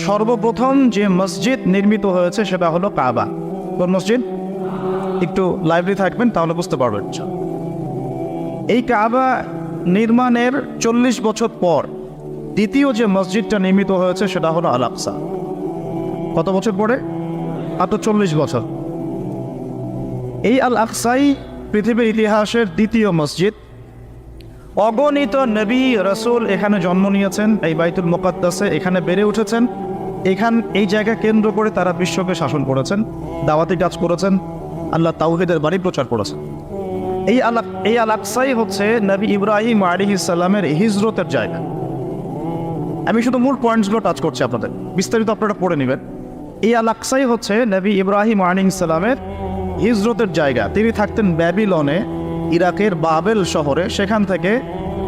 সর্বপ্রথম যে মসজিদ নির্মিত হয়েছে সেটা হলো কাবা। কোন মসজিদ? একটু লাইব্রেরি থাকবেন তাহলে বুঝতে পারবেন। এই কাবা নির্মাণের 40 বছর পর দ্বিতীয় যে মসজিদটা নির্মিত হয়েছে সেটা হলো আল আকসা। কত বছর পরে? মাত্র 40 বছর। এই আল আকসাই পৃথিবীর ইতিহাসের দ্বিতীয় মসজিদ। অগণিত নবী রাসূল এখানে জন্ম নিয়েছেন, এই বাইতুল মুকাদ্দাসে এখানে বেড়ে উঠেছেন। এই জায়গা কেন্দ্র করে তারা বিশ্বকে শাসন করেছেন, দাওয়াতি কাজ করেছেন, আল্লাহ তাওহীদের বাণী প্রচার করেছেন। এই আল আকসাই হচ্ছে নবী ইব্রাহিম আলাইহিস সালামের হিজরতের জায়গা। আমি শুধু মূল পয়েন্টসগুলো টাচ করছি, আপনাদের বিস্তারিত আপনারা পড়ে নেবেন। এই আল আকসাই হচ্ছে নবী ইব্রাহিম আলাইহিস সালামের হিজরতের জায়গা। তিনি থাকতেন ব্যাবিলনে, ইরাকের বাবেল শহরে। সেখান থেকে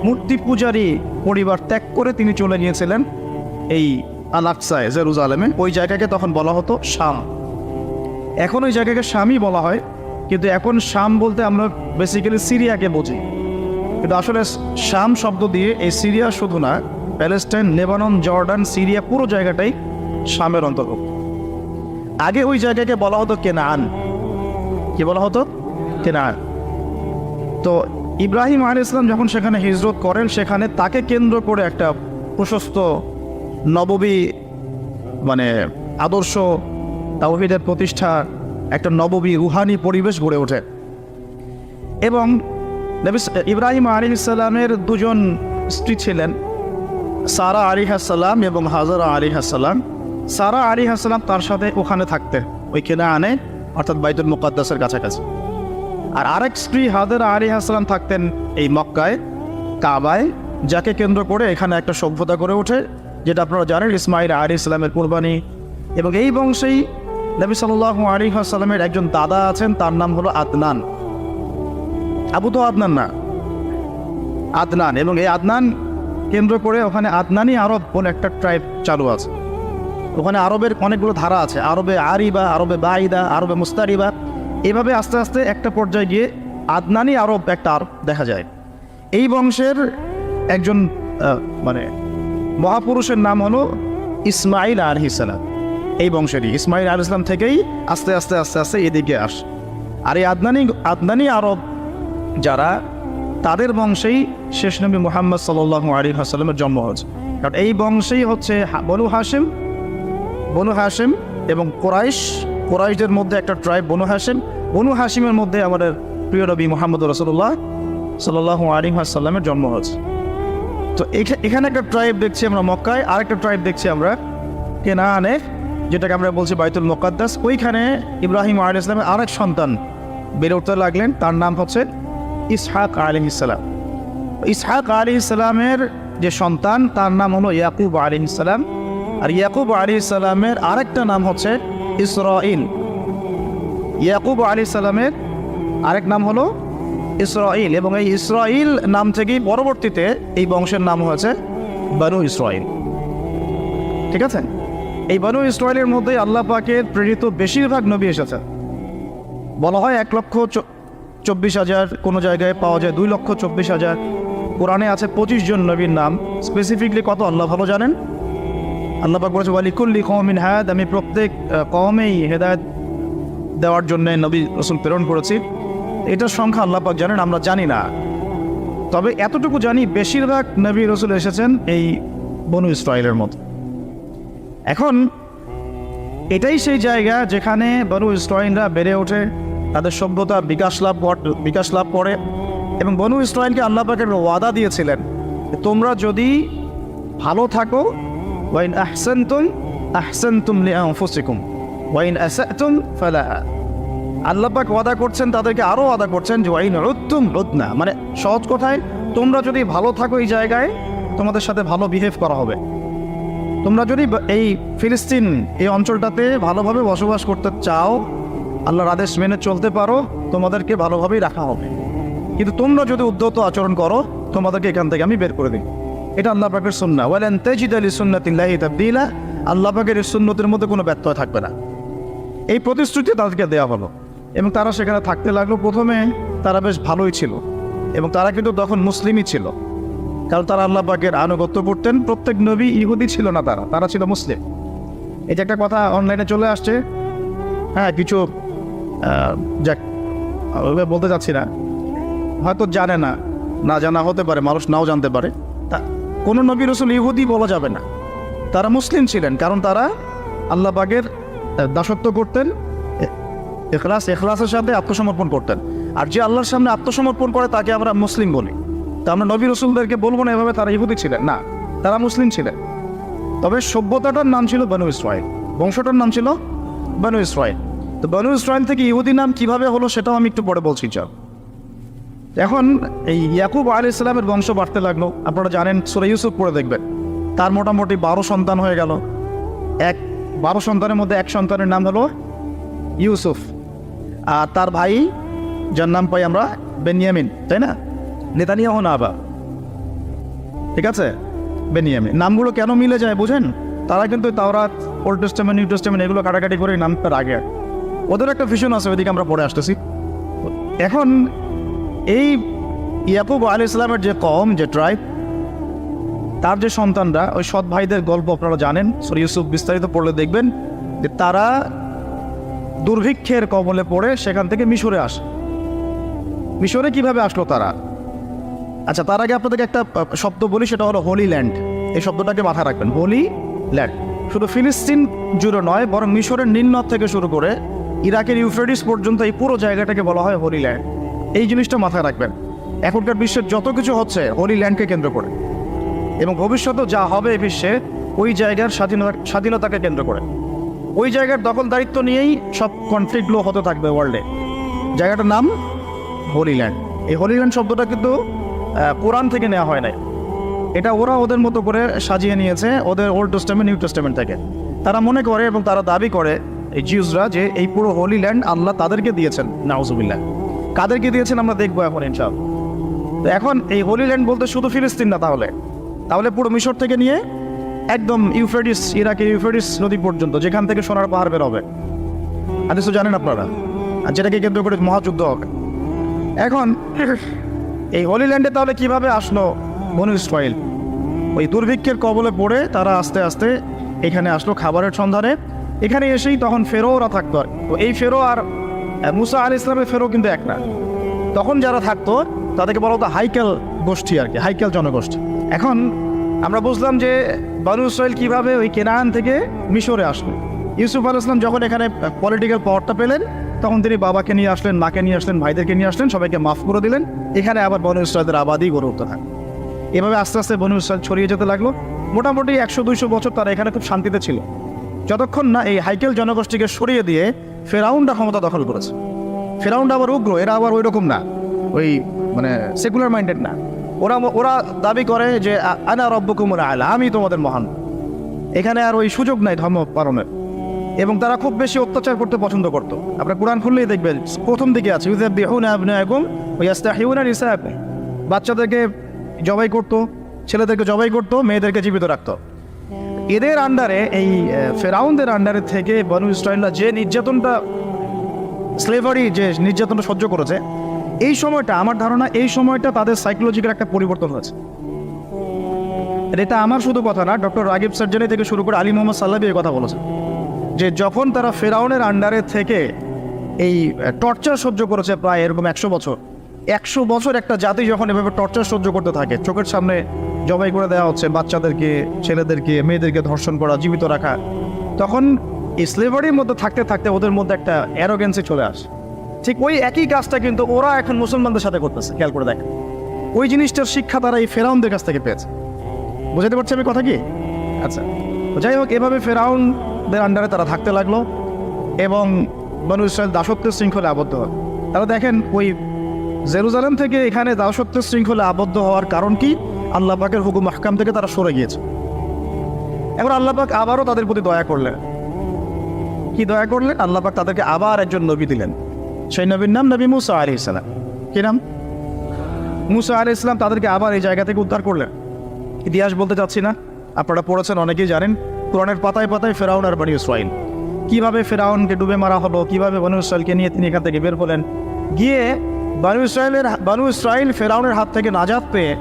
মূর্তি পূজারী পরিবার ত্যাগ করে তিনি চলে গিয়েছিলেন এই আল আকসায়, জেরুজালেমে। ওই জায়গাকে তখন বলা হতো শাম। এখন ওই জায়গাকে শামই বলা হয়, কিন্তু এখন শাম বলতে আমরা বেসিক্যালি সিরিয়াকে বুঝি, কিন্তু আসলে শাম শব্দ দিয়ে এই সিরিয়া শুধু না, প্যালেস্টাইন, লেবানন, জর্ডান, সিরিয়া পুরো জায়গাটাই শামের অন্তর্ভুক্ত। আগে ওই জায়গাকে বলা হতো কেনান। কি বলা হতো? কেনান। তো ইব্রাহিম আলাইহিস সালাম যখন সেখানে হিজরত করেন, সেখানে তাকে কেন্দ্র করে একটা প্রশস্ত নববী আদর্শ তাওহীদের প্রতিষ্ঠা, একটা নববী রুহানি পরিবেশ গড়ে ওঠে। এবং ইব্রাহিম আলাইহিস সালামের দুজন স্ত্রী ছিলেন, সারা আলাইহিস সালাম এবং হাজারা আলাইহিস সালাম। সারা আলাইহিস সালাম তার সাথে ওখানে থাকতেন, ওই কেনানে, অর্থাৎ বাইতুল মুকাদ্দাসের কাছাকাছি। আর আরেক স্ত্রী হাজারা আলাইহিস সালাম থাকতেন এই মক্কায়, কাবায়, যাকে কেন্দ্র করে এখানে একটা সভ্যতা গড়ে ওঠে, যেটা আপনারা জানেন ইসমাইল আলাইহিস সালামের কুরবানি। এবং এই বংশেই নবী সাল্লাল্লাহু আলাইহি ওয়াসাল্লামের একজন দাদা আছেন, তার নাম হলো আদনান। আবু তো আদনান না, আদনান। এবং এই আদনান কেন্দ্র করে ওখানে আদনানি আরব বলে একটা ট্রাইব চালু আছে। ওখানে আরবের অনেকগুলো ধারা আছে, আরবে আরিবা, আরবে বাইদা, আরবে মুস্তারিবা। এভাবে আস্তে আস্তে একটা পর্যায়ে গিয়ে আদনানি আরব একটা আরব দেখা যায়। এই বংশের একজন মহাপুরুষের নাম হলো ইসমাইল আলাইহিস সালাম। এই বংশেরই ইসমাইল আলাইহিস সালাম থেকেই আস্তে আস্তে আস্তে আস্তে এদিকে আস। আর এই আদনানি আরব যারা, তাদের বংশেই শেষ নবী মুহাম্মদ সাল্লাল্লাহু আলাইহি ওয়াসাল্লামের জন্ম হয়েছে। কারণ এই বংশেই হচ্ছে বনু হাশিম এবং কোরাইশদের মধ্যে একটা ট্রাইব বনু হাশিম। বনু হাশিমের মধ্যে আমাদের প্রিয় নবী মুহাম্মদ রাসূলুল্লাহ সাল্লাল্লাহু আলাইহি ওয়াসাল্লামের জন্ম হয়েছে। তো এখানে একটা ট্রাইব দেখছি আমরা মক্কায়, আরেকটা ট্রাইব দেখছি আমরা কেনানে, যেটাকে আমরা বলছি বাইতুল মুকাদ্দাস। ওইখানে ইব্রাহিম আলাইহিস সালামের আরেক সন্তান বেড়ে উঠতে লাগলেন, তার নাম হচ্ছে ইসহাক আলাইহিস সালাম। ইসহাক আলাইহিস সালামের যে সন্তান, তার নাম হলো ইয়াকুব আলাইহিস সালাম। আর ইয়াকুব আলাইহিস সালামের আরেকটা নাম হচ্ছে ইসরাঈল। ইয়াকুব আলাইহিস সালামের আরেক নাম হলো ইসরাঈল, এবং এই ইসরাঈল নাম থেকেই পরবর্তীতে এই বংশের নাম হয়েছে বনু ইসরাঈল। ঠিক আছে? এই বনু ইসরাঈলের মধ্যে আল্লাহ পাকের প্রেরিত বেশিরভাগ নবী এসেছে। বলা হয় 1,24,000, কোনো জায়গায় পাওয়া যায় 2,24,000। কোরআনে আছে 25 জন নবীর নাম। স্পেসিফিকলি কত আল্লাহ ভালো জানেন। আল্লাহ পাক বলেছে ওয়ালিকুল্লি কওমিন হাদ, আমি প্রত্যেক কওমেই হেদায়েত দেওয়ার জন্য নবী রাসূল প্রেরণ করেছি। এটার সংখ্যা আল্লাহ পাক জানেন, আমরা জানি না। তবে এতটুকু জানি, বেশিরভাগ নবী রাসূল এসেছেন এই বনু ইসরাঈলের মতো। এখন এটাই সেই জায়গা যেখানে বনু ইসরাঈলরা বেড়ে ওঠে, তাদের সভ্যতা বিকাশ লাভ করে। এবং বনু ইসরাঈলকে আল্লাহ পাকের ওয়াদা দিয়েছিলেন, তোমরা যদি ভালো থাকো, ওয়াইন আহসানতুম লিআনফুসিকুম ওয়াইন আসাতুম ফালাহা। আল্লাহ পাক ওয়াদা করছেন, তাদেরকে আরও ওয়াদা করছেন যে ওয়াইন উদ্তুম উদনা, সহজ কথায়, তোমরা যদি ভালো থাকো এই জায়গায়, তোমাদের সাথে ভালো বিহেভ করা হবে। তোমরা যদি এই ফিলিস্তিন এই অঞ্চলটাতে ভালোভাবে বসবাস করতে চাও, আল্লাহর আদেশ মেনে চলতে পারো, তোমাদেরকে ভালোভাবেই রাখা হবে। কিন্তু তোমরা যদি উদ্ধত আচরণ করো, তোমাদেরকে এখান থেকে আমি বের করে দিই। এটা আল্লাহ পাকের সুন্নাহ। ওয়ালান তাজিদা লিসুন্নাতিল্লাহি তাবদীলা, আল্লাহ পাকের এই সুন্নতের মধ্যে কোনো ব্যত্যয় থাকবে না। এই প্রতিশ্রুতি তাদেরকে দেওয়া হলো এবং তারা সেখানে থাকতে লাগলো। প্রথমে তারা বেশ ভালোই ছিল, এবং তারা কিন্তু তখন মুসলিমই ছিল, কারণ তারা আল্লাহ পাকের আনুগত্য করতেন। প্রত্যেক নবী ইহুদি ছিল না, তারা ছিল মুসলিম। এই যে একটা কথা অনলাইনে চলে আসছে, হ্যাঁ কিছু যাক ওইভাবে বলতে চাচ্ছি না, হয়তো জানে না, না জানা হতে পারে, মানুষ নাও জানতে পারে। তা কোনো নবী রসুল ইহুদি বলা যাবে না, তারা মুসলিম ছিলেন, কারণ তারা আল্লাহ পাকের দাসত্ব করতেন, এখলাসের সাথে আত্মসমর্পণ করতেন। আর যে আল্লাহর সামনে আত্মসমর্পণ করে তাকে আমরা মুসলিম বলি। তা আমরা নবী রসুলদেরকে বলবো না এভাবে তারা ইহুদি ছিলেন, না, তারা মুসলিম ছিলেন। তবে সভ্যতাটার নাম ছিল বনু ইসরাইল, বংশটার নাম ছিল বনু ইসরাইল। তো বনু ইসরাইল থেকে ইহুদি নাম কিভাবে হলো সেটাও আমি একটু পরে বলছি। চাও এখন এই ইয়াকুব আলাইহিস সালামের বংশ বাড়তে লাগলো। আপনারা জানেন, সূরা ইউসুফ পড়ে দেখবেন, তার মোটামুটি 12 সন্তান হয়ে গেল। 12 সন্তানের মধ্যে এক সন্তানের নাম হলো ইউসুফ, আর তার ভাই যার নাম পাই আমরা বেনিয়ামিন, তাই না? নেতানিয়াহু না আবা, ঠিক আছে, বেনিয়ামিন। নামগুলো কেন মিলে যায় বুঝেন? তারা কিন্তু তাওরাত, ওল্ড টেস্টামেন্ট, নিউ টেস্টামেন্ট এগুলো কাটাকাটি করে নাম তার আগে, ওদের একটা ভিশন আছে, ওইদিকে আমরা পড়ে আসতেছি। এখন এই ইয়াকুব আলাইহিস সালামের যে কওম, যে ট্রাইব, তার যে সন্তানরা, ওই সৎ ভাইদের গল্প আপনারা জানেন, সূরা ইউসুফ বিস্তারিত পড়লে দেখবেন যে তারা দুর্ভিক্ষের কবলে পড়ে সেখান থেকে মিশরে আসে। মিশরে কিভাবে আসলো তারা? আচ্ছা, তার আগে আপনাদেরকে একটা শব্দ বলি, সেটা হলো হোলি ল্যান্ড। এই শব্দটাকে মাথায় রাখবেন, হোলি ল্যান্ড। শুধু ফিলিস্তিন জুড়ে নয়, বরং মিশরের নীলনদ থেকে শুরু করে ইরাকের ইউফ্রেটিস পর্যন্ত এই পুরো জায়গাটাকে বলা হয় হোলি ল্যান্ড। এই জিনিসটা মাথায় রাখবেন। এখনকার বিশ্বের যত কিছু হচ্ছে হোলি ল্যান্ডকে কেন্দ্র করে, এবং ভবিষ্যতেও যা হবে এই বিশ্বে ওই জায়গার স্বাধীনতাকে কেন্দ্র করে, ওই জায়গার দখলদারিত্ব নিয়েই সব কনফ্লিক্টগুলো হতে থাকবে ওয়ার্ল্ডে। জায়গাটার নাম হোলি ল্যান্ড। এই হোলি ল্যান্ড শব্দটা কিন্তু কোরআন থেকে নেওয়া হয় নাই, এটা ওরা ওদের মতো করে সাজিয়ে নিয়েছে ওদের ওল্ড টেস্টামেন্ট, নিউ টেস্টামেন্ট থেকে। তারা মনে করে এবং তারা দাবি করে এই জিউসরা যে এই পুরো হোলি ল্যান্ড আল্লাহ তাদেরকে দিয়েছেন। নাউজুবিল্লাহ। কাদেরকে দিয়েছেন আমরা দেখবো এখন ইনশাআল্লাহ। তো এখন এই হোলি ল্যান্ড বলতে শুধু ফিলিস্তিন না, তাহলে পুরো মিশর থেকে নিয়ে একদম ইউফ্রেটিস, ইরাকের ইউফ্রেটিস নদী পর্যন্ত, যেখান থেকে সোনার পাহাড় বের হবে, হাদিস তো জানেন আপনারা, আর যেটাকে কেন্দ্র করে মহাযুদ্ধ হবে। এখন এই হোলি ল্যান্ডে তাহলে কিভাবে আসলো বনু ইসরাইল? ওই দুর্ভিক্ষের কবলে পড়ে তারা আস্তে আস্তে এখানে আসলো খাবারের সন্ধানে। এখানে এসেই তখন ফেরোরা থাকতো। তো এই ফেরো আর মুসা আলাইহিস সালামের ফেরো কিন্তু এক না। তখন যারা থাকতো তাদেরকে বলা হতো হাইকেল গোষ্ঠী, আর কি, হাইকেল জনগোষ্ঠী। এখন আমরা বুঝলাম যে বনু ইসরাইল কীভাবে ওই কেনান থেকে মিশরে আসলো। ইউসুফ আলাইহিস সালাম যখন এখানে পলিটিক্যাল পাওয়ারটা পেলেন, তখন তিনি বাবাকে নিয়ে আসলেন, মাকে নিয়ে আসলেন, ভাইদেরকে নিয়ে আসলেন, সবাইকে মাফ করে দিলেন। এখানে আবার বনু ইসরাইলের আবাদি গড়ে উঠতে থাকে। এভাবে আস্তে আস্তে বনু ইসরাইল ছড়িয়ে যেতে লাগলো। মোটামুটি 100-200 বছর তারা এখানে খুব শান্তিতে ছিল, যতক্ষণ না এই হাইকেল জনগোষ্ঠীকে সরিয়ে দিয়ে ফেরাউনরা ক্ষমতা দখল করেছে। ফেরাউনরা আবার উগ্র, এরা আবার ওই রকম না, ওই মানে সেকুলার মাইন্ডেড না। ওরা দাবি করে যে আনা রব্বুকুমুল আ'লা, আমি তোমাদের মহান। এখানে আর ওই সুযোগ নাই ধর্ম পালনের, এবং তারা খুব বেশি অত্যাচার করতে পছন্দ করতো। আপনারা কোরআন খুললেই দেখবেন প্রথম দিকে আছে ইউযাব্বিহুনা আবনাআকুম ওয়া ইস্তাহইউনা নিসাআকুম। বাচ্চাদেরকে জবাই করতো, ছেলেদেরকে জবাই করতো, মেয়েদেরকে জীবিত রাখতো। এদের আন্ডারে, এই ফেরাউনদের আন্ডারে থেকে বনু ইসরাইলরা যে নির্যাতনটা, স্লেভারি যে নির্যাতনটা সহ্য করেছে, এই সময়টা আমার ধারণা এই সময়টা তাদের সাইকোলজিক্যাল একটা পরিবর্তন হয়েছে। এটা আমার শুধু কথা না, ডক্টর রাগিব সার্জারি থেকে শুরু করে আলী মোহাম্মদ সাল্লাবি এই কথা বলেছেন যে যখন তারা ফেরাউনের আন্ডারে থেকে এই টর্চার সহ্য করেছে প্রায় এরকম 100 বছর, 100 বছর একটা জাতি যখন এভাবে টর্চার সহ্য করতে থাকে, চোখের সামনে জবাই করে দেওয়া হচ্ছে বাচ্চাদেরকে, ছেলেদেরকে, মেয়েদেরকে ধর্ষণ করা, জীবিত রাখা, তখন এই স্লেভারির মধ্যে থাকতে থাকতে ওদের মধ্যে একটা অ্যারোগেন্সি চলে আসে। ঠিক ওই একই কাজটা কিন্তু ওরা এখন মুসলমানদের সাথে করতেছে। খেয়াল করে দেখেন, ওই জিনিসটার শিক্ষা তারা এই ফেরাউনদের কাছ থেকে পেয়েছে। বুঝাতে পারছি আমি কথা কি? আচ্ছা, যাই হোক, এভাবে ফেরাউনদের আন্ডারে তারা থাকতে লাগলো এবং বনু ইসরাইল দাসত্বের শৃঙ্খলে আবদ্ধ হয়। তারা দেখেন ওই জেরুজালেম থেকে এখানে দাসত্বের শৃঙ্খলে আবদ্ধ হওয়ার কারণ কি? আল্লাহ পাকের হুকুম আহকাম থেকে তারা সরে গিয়েছে। এবার আল্লাহ পাক আবারও তাদের প্রতি দয়া করলেন। কি দয়া করলেন? আল্লাহ পাক তাদেরকে আবার একজন নবী দিলেন। সেই নবীর নাম নবী মুসা আলাইহিস সালাম। কি নাম? মুসা আলাইহিস সালাম তাদেরকে আবার এই জায়গা থেকে উদ্ধার করলেন। ইতিহাস বলতে চাচ্ছি না, আপনারা পড়েছেন, অনেকেই জানেন। কোরআনের পাতায় পাতায় ফেরাউন আর বনী ইসরাইল, কীভাবে ফেরাউনকে ডুবে মারা হলো, কীভাবে বনী ইসরাইলকে নিয়ে তিনি এখান থেকে বের হলেন। গিয়ে বনু ইসরাইল ফেরাউনের হাত থেকে নাজাত পেয়ে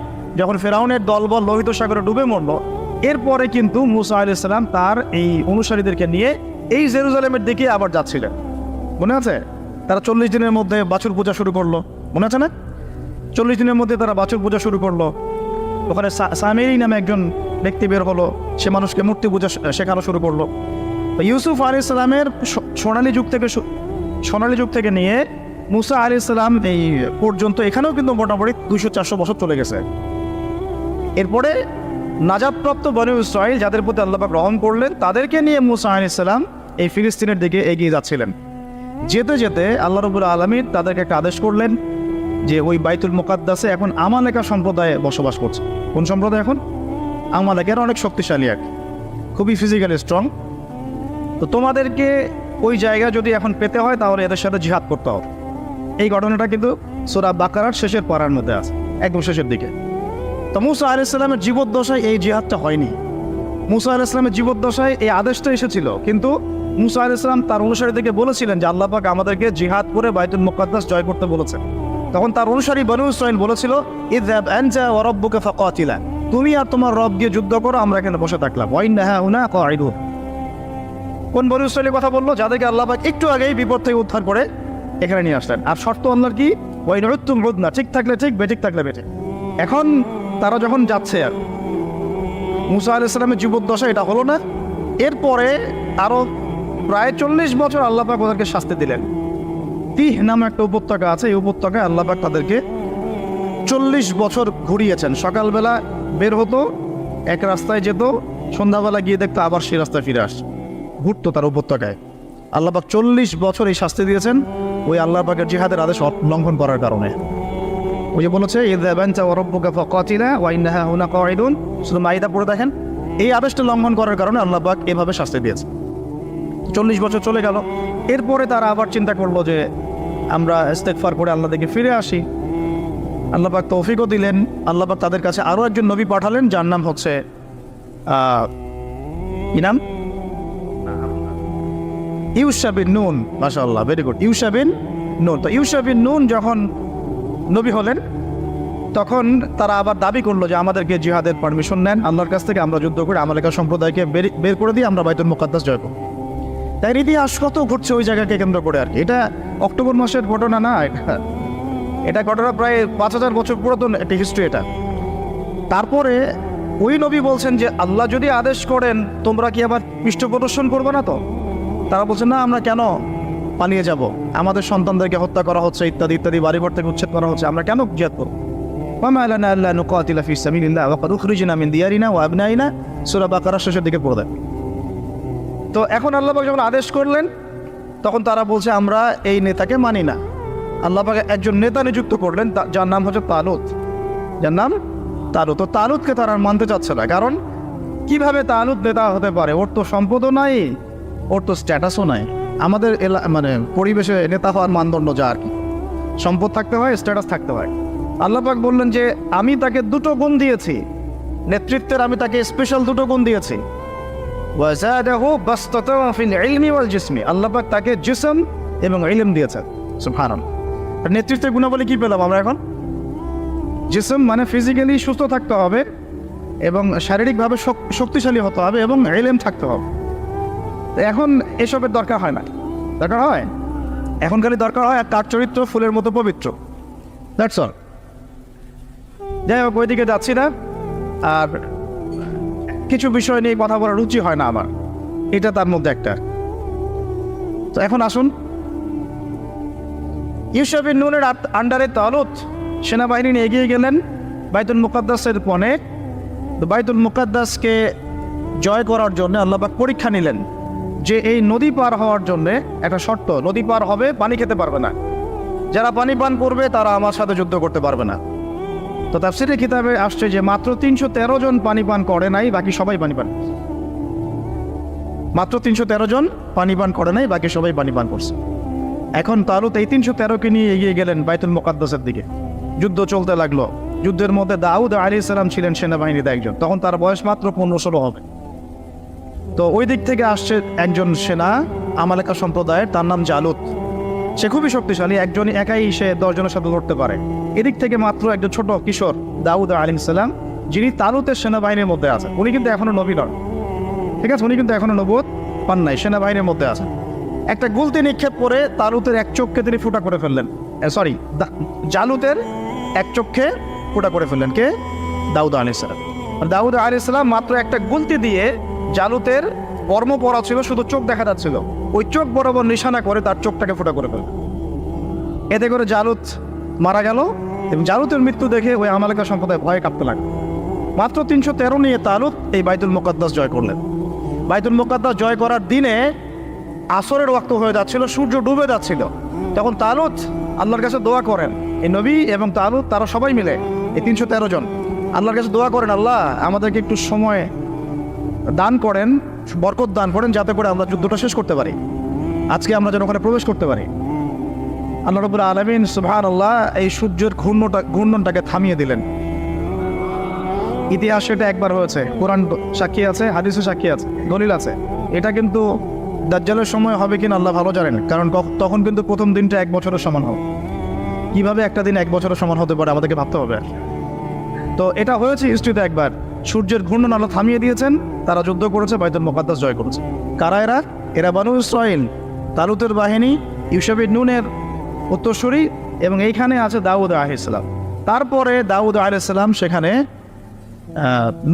যখন ফেরাউনের দলবল লোহিত সাগরে ডুবে মরল, এরপরে কিন্তু মুসা আলাইহিস সালাম তার এই অনুসারীদেরকে নিয়ে এই জেরুজালেমের দিকে আবার যাচ্ছিলেন। মনে আছে? তারা 40 দিনের মধ্যে বাছুর পূজা শুরু করলো, মনে আছে না? 40 দিনের মধ্যে তারা বাছুর পূজা শুরু করলো। ওখানে সামেরি নামে একজন ব্যক্তি বের হলো, সে মানুষকে মূর্তি পূজা শেখানো শুরু করলো। তো ইউসুফ আলাইহিস সালামের সোনালী যুগ থেকে নিয়ে মুসা আলাইহিস সালাম এই পর্যন্ত এখানেও কিন্তু মোটামুটি 200-400 বছর চলে গেছে। এরপরে নাজাতপ্রাপ্ত বনী ইসরাঈল যাদের প্রতি আল্লাহ পাক রহম করলেন, তাদেরকে নিয়ে মুসা আলাইহিস সালাম এই ফিলিস্তিনের দিকে এগিয়ে যাচ্ছিলেন। যেতে যেতে আল্লাহ রাব্বুল আলামিন তাদেরকে একটা আদেশ করলেন যে ওই বাইতুল মুকাদ্দাসে এখন আমালেকা সম্প্রদায়ে বসবাস করছে। কোন সম্প্রদায়? এখন আমালেকার অনেক শক্তিশালী, এক খুবই ফিজিক্যালি স্ট্রং। তো তোমাদেরকে ওই জায়গা যদি এখন পেতে হয় তাহলে এদের সাথে জিহাদ করতে হবে। এই ঘটনাটা কিন্তু সূরা বাকারার শেষের পারার মধ্যে আছে, একদম শেষের দিকে। তো মুসা আলাইহিস সালামের জীবদ্দশায় এই জিহাদটা হয়নি। মুসা আলাইহিস সালামের জীবদ্দশায় এই আদেশটা এসেছিল, কিন্তু মুসা আলাইহিস সালাম তার অনুসারীদেরকে বলেছিলেন যে আল্লাহ পাক আমাদেরকে জিহাদ করে বাইতুল মুকাদ্দাস জয় করতে বলেছেন। তখন তার অনুসারী বনী ইসরাঈল বলেছিল, ইযহাব আনতা ওয়া রাব্বুকা ফাকাতিলা, তুমি আর তোমার রব গিয়ে যুদ্ধ করো, আমরা এখানে বসে থাকলাম। ওয়া ইন্না হাউনা কাঈদুন। কোন বনী ইসরাঈলের কথা বললো? যাদেরকে আল্লাহ পাক একটু আগেই বিপদ থেকে উদ্ধার করে এখানে নিয়ে আসলেন। আর শর্ত আল্লাহর কি? ওয়া ইন উদ্তুম উদনা, ঠিক থাকলে ঠিক, বেঠিক থাকলে বেঠিক। এখন তারা যখন যাচ্ছে, আর মুসা আলাইহিস সালামের জীবদ্দশা এটা হলো না। এরপরে আরো প্রায় 40 বছর আল্লাহ পাক ওদেরকে শাস্তি দিলেন। তিহ নামে একটা উপত্যকা আছে, এই উপত্যকায় আল্লাহ পাক তাদেরকে 40 বছর ঘুরিয়েছেন। সকালবেলা বের হতো, এক রাস্তায় যেত, সন্ধ্যাবেলা গিয়ে দেখতো আবার সেই রাস্তায় ফিরে আসছে, ঘুরতো তার উপত্যকায়। আল্লাহ পাক 40 বছর এই শাস্তি দিয়েছেন ওই আল্লাহ পাকের জিহাদের আদেশ লঙ্ঘন করার কারণে। ওই যে বলেছে ইযহাব আনতা ওয়া রাব্বুকা ফাকাতিলা ওয়া ইন্না হাউনা কাঈদুন, সূরা মাইদা পড়ে দেখেন। এই আদেশটা লঙ্ঘন করার কারণে আল্লাহ পাক এভাবে শাস্তি দিয়েছে। 40 বছর চলে গেল। এরপরে তারা আবার চিন্তা করলো যে আমরা ইস্তেগফার করে আল্লাহ দিকে ফিরে আসি। আল্লাহ পাক তৌফিকও দিলেন। আল্লাহ পাক তাদের কাছে আরও একজন নবী পাঠালেন, যার নাম হচ্ছে কি নাম? ইউশা বিন নুন। মাশাআল্লাহ, ভেরি গুড, ইউশা বিন নুন। তো ইউশা বিন নুন যখন নবী হলেন, তখন তারা আবার দাবি করলো যে আমাদেরকে জিহাদের পারমিশন নেন আল্লাহর কাছ থেকে, আমরা যুদ্ধ করে আমালেকা সম্প্রদায়কে বের করে দিয়ে আমরা বাইতুল মুকাদ্দাস জয় করব। তাই ইতিহাস কত ঘটছে ওই জায়গাকে কেন্দ্র করে আর কি। এটা অক্টোবর মাসের ঘটনা না, এটা ঘটনা প্রায় 5000 বছর পুরাতন একটা হিস্ট্রি এটা। তারপরে ওই নবী বলছেন যে আল্লাহ যদি আদেশ করেন তোমরা কি আবার পৃষ্ঠ প্রদর্শন করবে না? তো তারা বলছে না, আমরা কেন পালিয়ে যাব? আমাদের সন্তানদেরকে হত্যা করা হচ্ছে, ইত্যাদি ইত্যাদি, বাড়িঘর থেকে উচ্ছেদ করা হচ্ছে, আমরা কেন জিহাদ করব? ওয়ামা লানা আল্লা নুকাতিলা ফি সাবিলিল্লাহ ওয়া কাদ উখরিজনা মিন দিয়ারিনা ওয়া আবনাইনা, সূরা বাকারার শেষের দিকে পড়ে দেন। তো এখন আল্লাহ পাক যখন আদেশ করলেন, তখন তারা বলছে আমরা এই নেতাকে মানি না। আল্লাহ পাক একজন নেতা নিযুক্ত করলেন, যার নাম হচ্ছে তালুত। যার নাম তালুত। তো তালুতকে তারা মানতে চাচ্ছে না, কারণ কিভাবে তালুত নেতা হতে পারে? ওর তো সম্পদও নাই, ওর তো স্ট্যাটাসও নাই। আমাদের মানে পরিবেশে নেতা হওয়ার মানদণ্ড যা আর কি, সম্পদ থাকতে হয়, স্ট্যাটাস থাকতে হয়। আল্লাহ পাক বললেন যে আমি তাকে দুটো গুণ দিয়েছি, নেতৃত্বের আমি তাকে স্পেশাল দুটো গুণ দিয়েছি। ওয়াজাদাহু বাসতাতান ফিল ইলমি ওয়াল জিসমি, আল্লাহ পাক তাকে জিসম এবং ইলম দিয়েছেন। সুবহানাল্লাহ। নেতৃত্বের গুণাবলী কি পেলাম আমরা এখন? জিসম মানে ফিজিক্যালি সুস্থ থাকতে হবে এবং শারীরিকভাবে শক্তিশালী হতে হবে এবং ইলম থাকতে হবে। এখন এসবের দরকার হয় না, দরকার হয় এখন খালি দরকার হয় তার চরিত্র ফুলের মতো পবিত্র। That's all. যাই হোক, ওইদিকে যাচ্ছি না। আর কিছু বিষয় নিয়ে কথা বলার রুচি হয় না আমার, এটা তার মধ্যে একটা। তো এখন আসুন, ইউশা বিন নুনের আন্ডারে তালুত সেনাবাহিনী নিয়ে এগিয়ে গেলেন বাইতুল মুকাদ্দাসের পণে। তো বাইতুল মুকাদ্দাসকে জয় করার জন্য আল্লাহ পাক পরীক্ষা নিলেন যে এই নদী পার হওয়ার জন্য একটা শর্ত, নদী পার হবে, পানি খেতে পারবে না। যারা পানি পান করবে তারা আমার সাথে যুদ্ধ করতে পারবে না। তো তাফসীরের কিতাবে আসছে যে মাত্র 313 জন পানি পান করে নাই, বাকি সবাই পানি পান। মাত্র 313 জন পানি পান করে নাই, বাকি সবাই পানি পান করছে। এখন তালুত এই 313কে নিয়ে এগিয়ে গেলেন বাইতুল মুকাদ্দাসের দিকে। যুদ্ধ চলতে লাগলো। যুদ্ধের মধ্যে দাউদ আলাইহিস সালাম ছিলেন সেনাবাহিনীতে একজন, তখন তার বয়স মাত্র 15-16 হবে। তো ওই দিক থেকে আসছে একজন সেনা আমালেকা সম্প্রদায়ের, তার নাম জালুত। সে খুবই শক্তিশালী, একজনই একাই সে 10 জনের সাথে লড়তে পারে। এদিক থেকে মাত্র একজন ছোট কিশোর দাউদ আলাইহিস সালাম, যিনি তালুতের সেনাবাহিনীর মধ্যে আছেন, উনি কিন্তু এখনো নবী নন, ঠিক আছে, উনি কিন্তু এখনো নবুয়ত পান নাই, সেনাবাহিনীর মধ্যে আছেন। একটা গুলতি নিক্ষেপ করে তালুতের এক চোখকে তিনি ফুটা করে ফেললেন, জালুতের এক চোখে ফুটা করে ফেললেন কে? দাউদ আলাইহিস সালাম। দাউদ আলাইহিস সালাম মাত্র একটা গুলতি দিয়ে জালুতের বর্ম পরা ছিল, শুধু চোখ দেখা যাচ্ছিল, ওই চোখ বরাবর নিশানা করে তার চোখটাকে ফুটা করে ফেললেন। এতে করে জালুত মারা গেল এবং জালুতের মৃত্যু দেখে ওই আমালেকা সম্প্রদায় ভয়ে কাঁপতে লাগলো। মাত্র 313 নিয়ে তালুত এই বাইতুল মুকাদ্দাস জয় করলেন। বাইতুল মুকাদ্দাস জয় করার দিনে আসরের ওয়াক্ত হয়ে যাচ্ছিল, সূর্য ডুবে যাচ্ছিল। তখন তালুত আল্লাহর কাছে দোয়া করেন, এই নবী এবং তালুত তারা সবাই মিলে এই 313 জন আল্লাহর কাছে দোয়া করেন, আল্লাহ আমাদেরকে একটু সময় দান করেন, বরকত দান করেন, যাতে করে আমরা যুদ্ধটা শেষ করতে পারি, আজকে আমরা যেন ওখানে প্রবেশ করতে পারি। আল্লাহ রাব্বুল আলামিন সুবহানাল্লাহ এই সূর্যের ঘূর্ণনটাকে থামিয়ে দিলেন। ইতিহাস এটা একবার হয়েছে, কোরআন সাক্ষী আছে, হাদিসও সাক্ষী আছে, দলিল আছে। এটা কিন্তু দাজ্জালের সময় হবে কিনা আল্লাহ ভালো জানেন, কারণ তখন কিন্তু প্রথম দিনটা 1 বছরের সমান হবে। কিভাবে একটা দিন 1 বছরের সমান হতে পারে আমাদেরকে ভাবতে হবে। তো এটা হয়েছে হিস্ট্রিতে একবার, সূর্যের ঘূর্ণন আল্লাহ থামিয়ে দিয়েছেন, তারা যুদ্ধ করেছে, বাইতুল মুকাদ্দাস জয় করেছে। কারা এরা বানু ইসরাইল, তালুতের বাহিনী, ইউসুফ ইবনে নুনের উত্তরসূরি, এবং এইখানে আছে দাউদ আলাইহিস সালাম। তারপরে দাউদ আলাইহিস সালাম সেখানে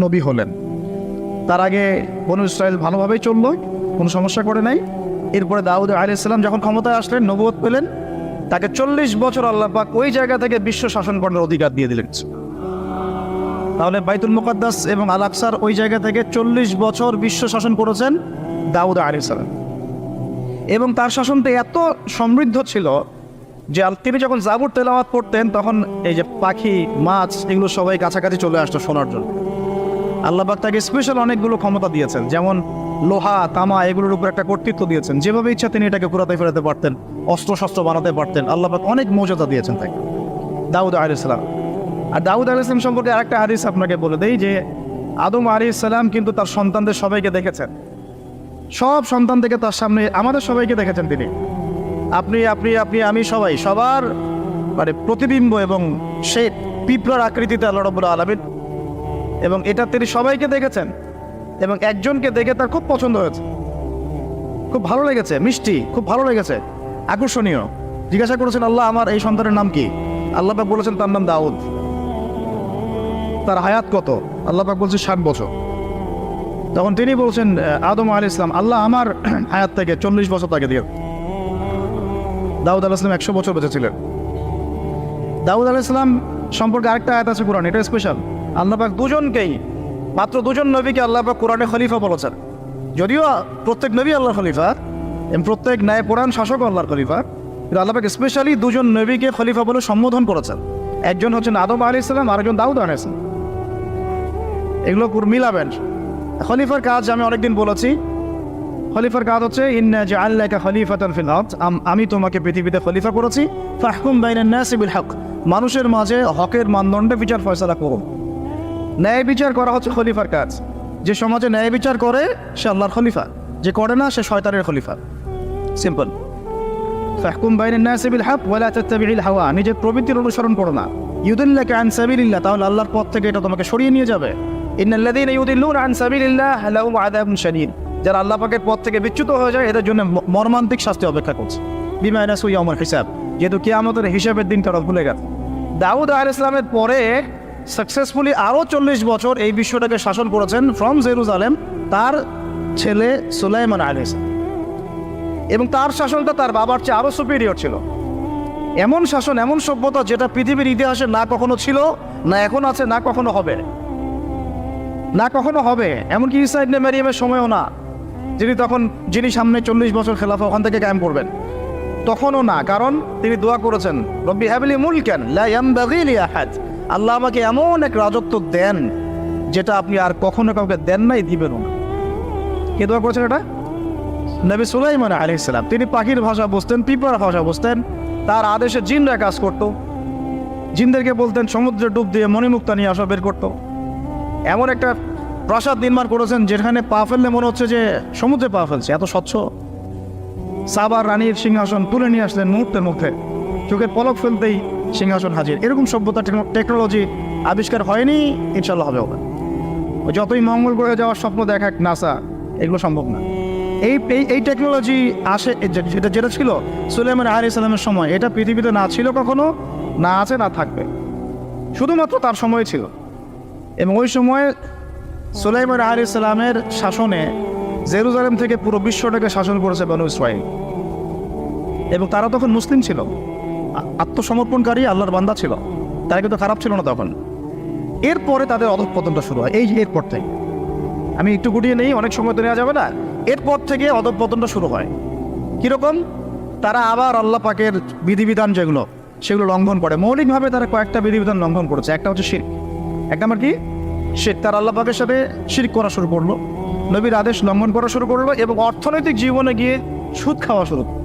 নবী হলেন। তার আগে বনু ইসরাইল ভালোভাবেই চলল, কোনো সমস্যা করে নাই। এরপরে দাউদ আলাইহিস সালাম যখন ক্ষমতায় আসলেন, নবুয়ত পেলেন, তাকে 40 বছর আল্লাহ পাক ওই জায়গা থেকে বিশ্ব শাসন করার অধিকার দিয়ে দিলেন। তাহলে বাইতুল মুকাদ্দাস এবং আল আকসার ওই জায়গা থেকে 40 বছর বিশ্ব শাসন করেছেন দাউদ আলাইহিস সালাম। এবং তার শাসনটা এত সমৃদ্ধ ছিল যে তিনি যখন জাবুর তেলাওয়াত করতেন, তখন এই যে পাখি, মাছ, এগুলো সবাই কাছাকাছি চলে আসতো শোনার জন্য। আল্লাহ পাক তাকে স্পেশাল অনেকগুলো ক্ষমতা দিয়েছেন, যেমন লোহা, তামা, এগুলোর উপর একটা কর্তৃত্ব দিয়েছেন। যেভাবে ইচ্ছা তিনি এটাকে ঘুরাতে ফেরাতে পারতেন, অস্ত্রশস্ত্র বানাতে পারতেন। আল্লাহ পাক অনেক মর্যাদা দিয়েছেন তাকে, দাউদ আলাইহিস সালাম। আর দাউদ আলাইহিস সালাম সম্পর্কে আরেকটা হাদিস আপনাকে বলে দেই যে আদম আলাইহিস সালাম কিন্তু তার সন্তানদের সবাইকে দেখেছেন, সব সন্তান থেকে তার সামনে আমাদের সবাইকে দেখেছেন তিনি। আপনি আপনি আপনি আমি সবাই, সবার মানে প্রতিবিম্ব, এবং সেই পিঁপড়ার আকৃতিতে আল্লাহ রাব্বুল আলামিন, এবং এটা তিনি সবাইকে দেখেছেন। এবং একজনকে দেখে তার খুব পছন্দ হয়েছে, খুব ভালো লেগেছে, মিষ্টি, খুব ভালো লেগেছে, আকর্ষণীয়। জিজ্ঞাসা করেছেন, আল্লাহ আমার এই সন্তানের নাম কি? আল্লাহ পাক বলেছেন তার নাম দাউদ। তার হায়াত কত? আল্লাহ পাক বলছে 60 বছর। তখন তিনি বলছেন আদম আলাইহিস সালাম, আল্লাহ আমার হায়াত থেকে 40 বছর তাকে দিয়ে। দাউদ আলাইহিস সালাম 100 বছর বেঁচে ছিলেন। দাউদ আলাইহিস সালাম সম্পর্কে আরেকটা আয়াত আছে কোরআন, এটা স্পেশাল। আল্লাহ পাক দুজনকেই, মাত্র 2জন নবীকে আল্লাহ পাক কোরআনে খলিফা বলেছেন। যদিও প্রত্যেক নবী আল্লাহর খলিফা এবং প্রত্যেক ন্যায়পরায়ণ শাসক আল্লাহর খলিফা, কিন্তু আল্লাহ পাক স্পেশালি 2জন নবীকে খলিফা বলে সম্বোধন করেছেন। একজন হচ্ছেন আদম আলাইহিস সালাম, আরেকজন দাউদ আলাইহিস সালাম। এগুলো মিলাবেন। খলিফার কাজ আমি অনেকদিন বলেছি, খলিফার কাজ হচ্ছে ইন্না জাআলনাকা খলিফাতান ফিল আরদ, আমি তোমাকে পৃথিবীতে খলিফা করেছি। ফাহকুম বাইনান নাসি বিল হক, মানুষের মাঝে হকের মানদণ্ডে বিচার ফয়সালা করো। ন্যায় বিচার করা হচ্ছে খলিফার কাজ। যে সমাজে ন্যায় বিচার করে সে আল্লাহর খলিফা, যে করে না সে শয়তানের খলিফা। সিম্পল। ফাহকুম বাইনান নাসি বিল হক ওয়া লা তাত্তাবি'ল হাওয়া, নিজের প্রবৃত্তির অনুসরণ করো না। ইউদিল্লাকা আন সাবিলিল্লাহ, তাহলে আল্লাহর পথ থেকে এটা তোমাকে সরিয়ে নিয়ে যাবে। ইন্নাল্লাযীনা ইউদিল্লুনা আন সাবিলিল্লাহ লাহুম আযাবুন শাদীদ, যারা আল্লাহ পাকের পথ থেকে বিচ্যুত হয়ে যায় এদের জন্য মর্মান্তিক শাস্তি অপেক্ষা করছে। বিমা নাসু ইয়াউমুল হিসাব, যেহেতু কিয়ামতের হিসাবের দিন তারা ভুলে গেছে। দাউদ আলাইহিস সালামের পরে সাকসেসফুলি আরও 40 বছর এই বিশ্বটাকে শাসন করেছেন ফ্রম জেরুজালেম তার ছেলে সুলাইমান আলাইহিস সালাম। এবং তার শাসনটা তার বাবার চেয়ে আরও সুপিরিয়র ছিল। এমন শাসন, এমন সভ্যতা যেটা পৃথিবীর ইতিহাসে না কখনো ছিল, না এখন আছে, না কখনো হবে, না কখনো হবে। এমনকি ঈসা ইবনে মারিয়ামের সময়ও না, যিনি সামনে 40 বছর খেলাফা ওখান থেকে কায়েম করবেন, তখনও না। কারণ তিনি দোয়া করেছেন, রব্বি হাবলি মুলকান লা ইয়ানবাগি লি আহাদ, আল্লাহ আমাকে এমন এক রাজত্ব দেন যেটা আপনি আর কখনো কাউকে দেন নাই, দিবেনও না। কে দোয়া করেছেন এটা? নবী সুলাইমান আলাইহিস সালাম। তিনি পাখির ভাষা বুঝতেন, পিঁপড়ার ভাষা বুঝতেন, তার আদেশে জিনরা কাজ করত। জিনদেরকে বলতেন সমুদ্রে ডুব দিয়ে মণিমুক্তা নিয়ে আসা, বের করতো। এমন একটা প্রাসাদ নির্মাণ করেছেন যেখানে পা ফেললে মনে হচ্ছে যে সমুদ্রে পা ফেলছে, এত স্বচ্ছ। সাবার রানীর সিংহাসন তুলে নিয়ে আসলেন মুহূর্তের মধ্যে, চোখের পলক ফেলতেই সিংহাসন হাজির। এরকম সভ্যতা, টেকনোলজি আবিষ্কার হয়নি, ইনশাল্লাহ হবে না। যতই মঙ্গল গ্রহে যাওয়ার স্বপ্ন দেখাক নাসা, এগুলো সম্ভব না। এই টেকনোলজি আসে যেটা ছিল সুলাইমান আলাইহিস সালামের সময়, এটা পৃথিবীতে না ছিল কখনো, না আছে, না থাকবে, শুধুমাত্র তার সময় ছিল। এবং ওই সময় সুলাইমান আলাইহিস সালামের শাসনে জেরুজালেম থেকে পুরো বিশ্বটাকে শাসন করেছে বনু ইসরাঈল। এবং তারা তখন মুসলিম ছিল, আত্মসমর্পণকারী আল্লাহর বান্দা ছিল, তারা কিন্তু খারাপ ছিল না তখন। এরপরে তাদের অধঃপতনটা শুরু হয়, এরপর থেকে। আমি একটু গুটিয়ে নেই, অনেক সময় তো নেওয়া যাবে না। এরপর থেকে অধঃপতনটা শুরু হয়। কীরকম? তারা আবার আল্লাহ পাকের বিধিবিধান যেগুলো, সেগুলো লঙ্ঘন করে। মৌলিকভাবে তারা কয়েকটা বিধিবিধান লঙ্ঘন করেছে। একটা হচ্ছে শিরক। এক নম্বর কি? শিরক। তারা আল্লাহ পাকের সাথে শিরক করা শুরু করলো, নবীর আদেশ লঙ্ঘন করা শুরু করলো, এবং অর্থনৈতিক জীবনে গিয়ে সুদ খাওয়া শুরু করলো।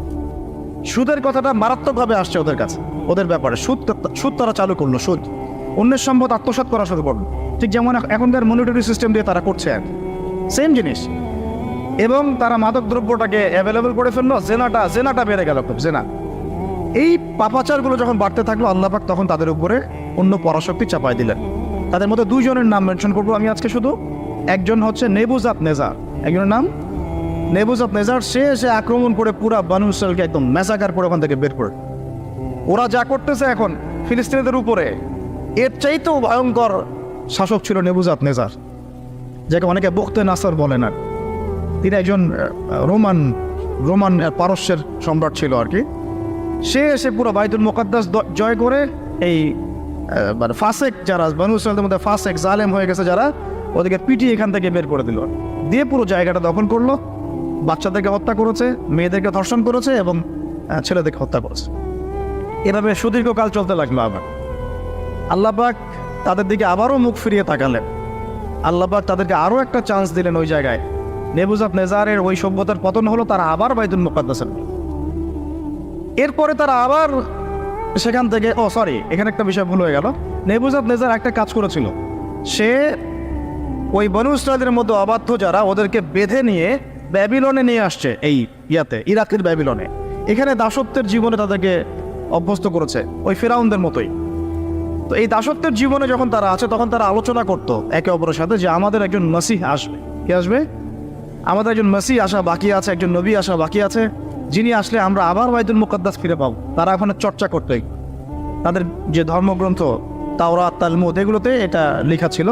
সুদের কথাটা মারাত্মকভাবে আসছে ওদের কাছে, ওদের ব্যাপারে। সুদ তারা চালু করলো, সুদ। অন্যের সম্পদ আত্মসাৎ করা শুরু করলো, ঠিক যেমন এখনকার মনিটরি সিস্টেম দিয়ে তারা করছে আর সেম জিনিস। এবং তারা মাদক দ্রব্যটাকে অ্যাভেলেবল করে ফেললো, জেনাটা বেড়ে গেল খুব, জেনা। এই পাপাচারগুলো যখন বাড়তে থাকলো, আল্লাহ পাক তখন তাদের উপরে অন্য পরাশক্তি চাপাই দিলেন। তাদের মধ্যে দুইজনের নাম মেনশন করবো আমি আজকে শুধু। একজন হচ্ছে নেবুজাদনেজার, একজনের নাম নেবুজাদনেজার। সে এসে আক্রমণ করে পুরা বনু ইসরাঈলকে একদম ম্যাসাকার করে ওখান থেকে বের করে। ওরা যা করতেছে এখন ফিলিস্তিনিদের উপরে, এর চাইতেও ভয়ঙ্কর শাসক ছিল নেবুজাদনেজার, যাকে অনেকে বখতে নাসার বলেন। আর তিনি একজন রোমান পারস্যের সম্রাট ছিল আর কি। সে এসে পুরো বাইতুল মুকাদ্দাস জয় করে এই মানে ফাসেক যারা বনু ইসরাঈলের মধ্যে ফাসেক জালেম হয়ে গেছে যারা, ওদেরকে পিটিয়ে এখান থেকে বের করে দিল, দিয়ে পুরো জায়গাটা দখল করলো। বাচ্চাদেরকে হত্যা করেছে, মেয়েদেরকে ধর্ষণ করেছে, এবং ছেলেদেরকে হত্যা করেছে। এভাবে সুদীর্ঘকাল চলতে লাগলো। আবার আল্লাহ পাক তাদের দিকে আবারও মুখ ফিরিয়ে তাকালেন। আল্লাহ পাক তাদেরকে আরও একটা চান্স দিলেন। ওই জায়গায় নেবুজাদনেজারের ওই সভ্যতার পতন হলো, তারা আবার বাইতুল মুকাদ্দাসে। এরপরে তারা আবার সেখান থেকে এখানে একটা বিষয় ভুল হয়ে গেল। নেবুজাদনেজার একটা কাজ করেছিল, সে ওই বনু ইসরাঈলের মধ্যে অবাধ্য যারা, ওদেরকে বেঁধে নিয়ে ব্যাবিলনে নিয়ে আসছে, এই ইরাকের ব্যাবিলনে। এখানে দাসত্বের জীবনে তাদেরকে অভ্যস্ত করেছে, ওই ফিরাউনদের মতোই। তো এই দাসত্বের জীবনে যখন তারা আছে, তখন তারা আলোচনা করতো একে অপরের সাথে যে আমাদের একজন মসিহ আসবে। কে আসবে? আমাদের একজন মসিহ আসা বাকি আছে, একজন নবী আসা বাকি আছে, যিনি আসলে আমরা আবার বাইতুল মুকাদ্দাস ফিরে পাবো। তারা ওখানে চর্চা করতো, তাদের যে ধর্মগ্রন্থ তাওরাত, তালমুদ, এগুলোতে এটা লেখা ছিল।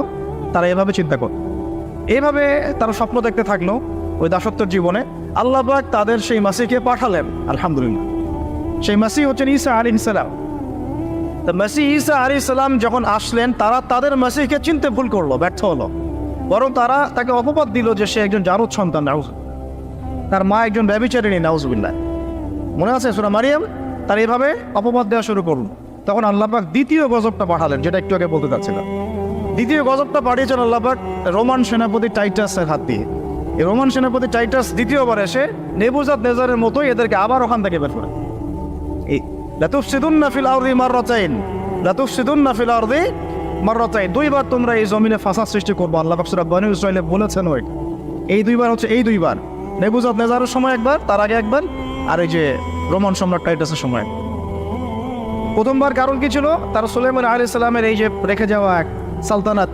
তারা এভাবে চিন্তা করত, এইভাবে তারা স্বপ্ন দেখতে থাকলো ওই দাসত্বের জীবনে। আল্লাহ পাক তাদের সেই মাসিহকে পাঠালেন, আলহামদুলিল্লাহ। সেই মাসিহ হচ্ছেন ঈসা আলাইহিস সালাম। তো মাসিহ ঈসা আলাইহিস সালাম যখন আসলেন, তারা তাদের মাসিহকে চিনতে ভুল করলো, ব্যর্থ হলো। বরং তারা তাকে অপবাদ দিল যে সে একজন জারদ সন্তান, তার মা একজন ব্যভিচারিণী, নাউজুবিল্লাহ। মনে আছে সূরা মারিয়াম? তার এইভাবে অপবাদ দেওয়া শুরু করলো। তখন আল্লাহ পাক দ্বিতীয় গজবটা পাঠালেন, যেটা একটু আগে বলতে চাচ্ছিলাম। দ্বিতীয় গজবটা পাঠিয়েছেন আল্লাহ পাক রোমান সেনাপতি টাইটাসের হাত দিয়ে। এই রোমান সেনাপতি টাইটাস দ্বিতীয়বার এসে নেবুজাদনেজারের মতোই এদেরকে আবার ওখান থেকে বের করে। লাতুফসিদুন্না ফিল আরদি মাররাতাইন, লাতুফসিদুন্না ফিল আরদি মাররাতাইন। দুইবার তোমরা এই জমিনে ফাসাদ সৃষ্টি করবো। আল্লাহ পাক সূরা বনী ইসরাঈলে বলেছেন ওই এই দুইবার হচ্ছে, এই দুইবার নেবুজাদনেজারের সময় একবার, তার আগে একবার, আর এই যে রোমান সম্রাট টাইটাসের সময়। প্রথমবার কারণ কি ছিল? তারা সুলাইমান আলাইহিস সালামের এই যে রেখে যাওয়া এক সালতানাত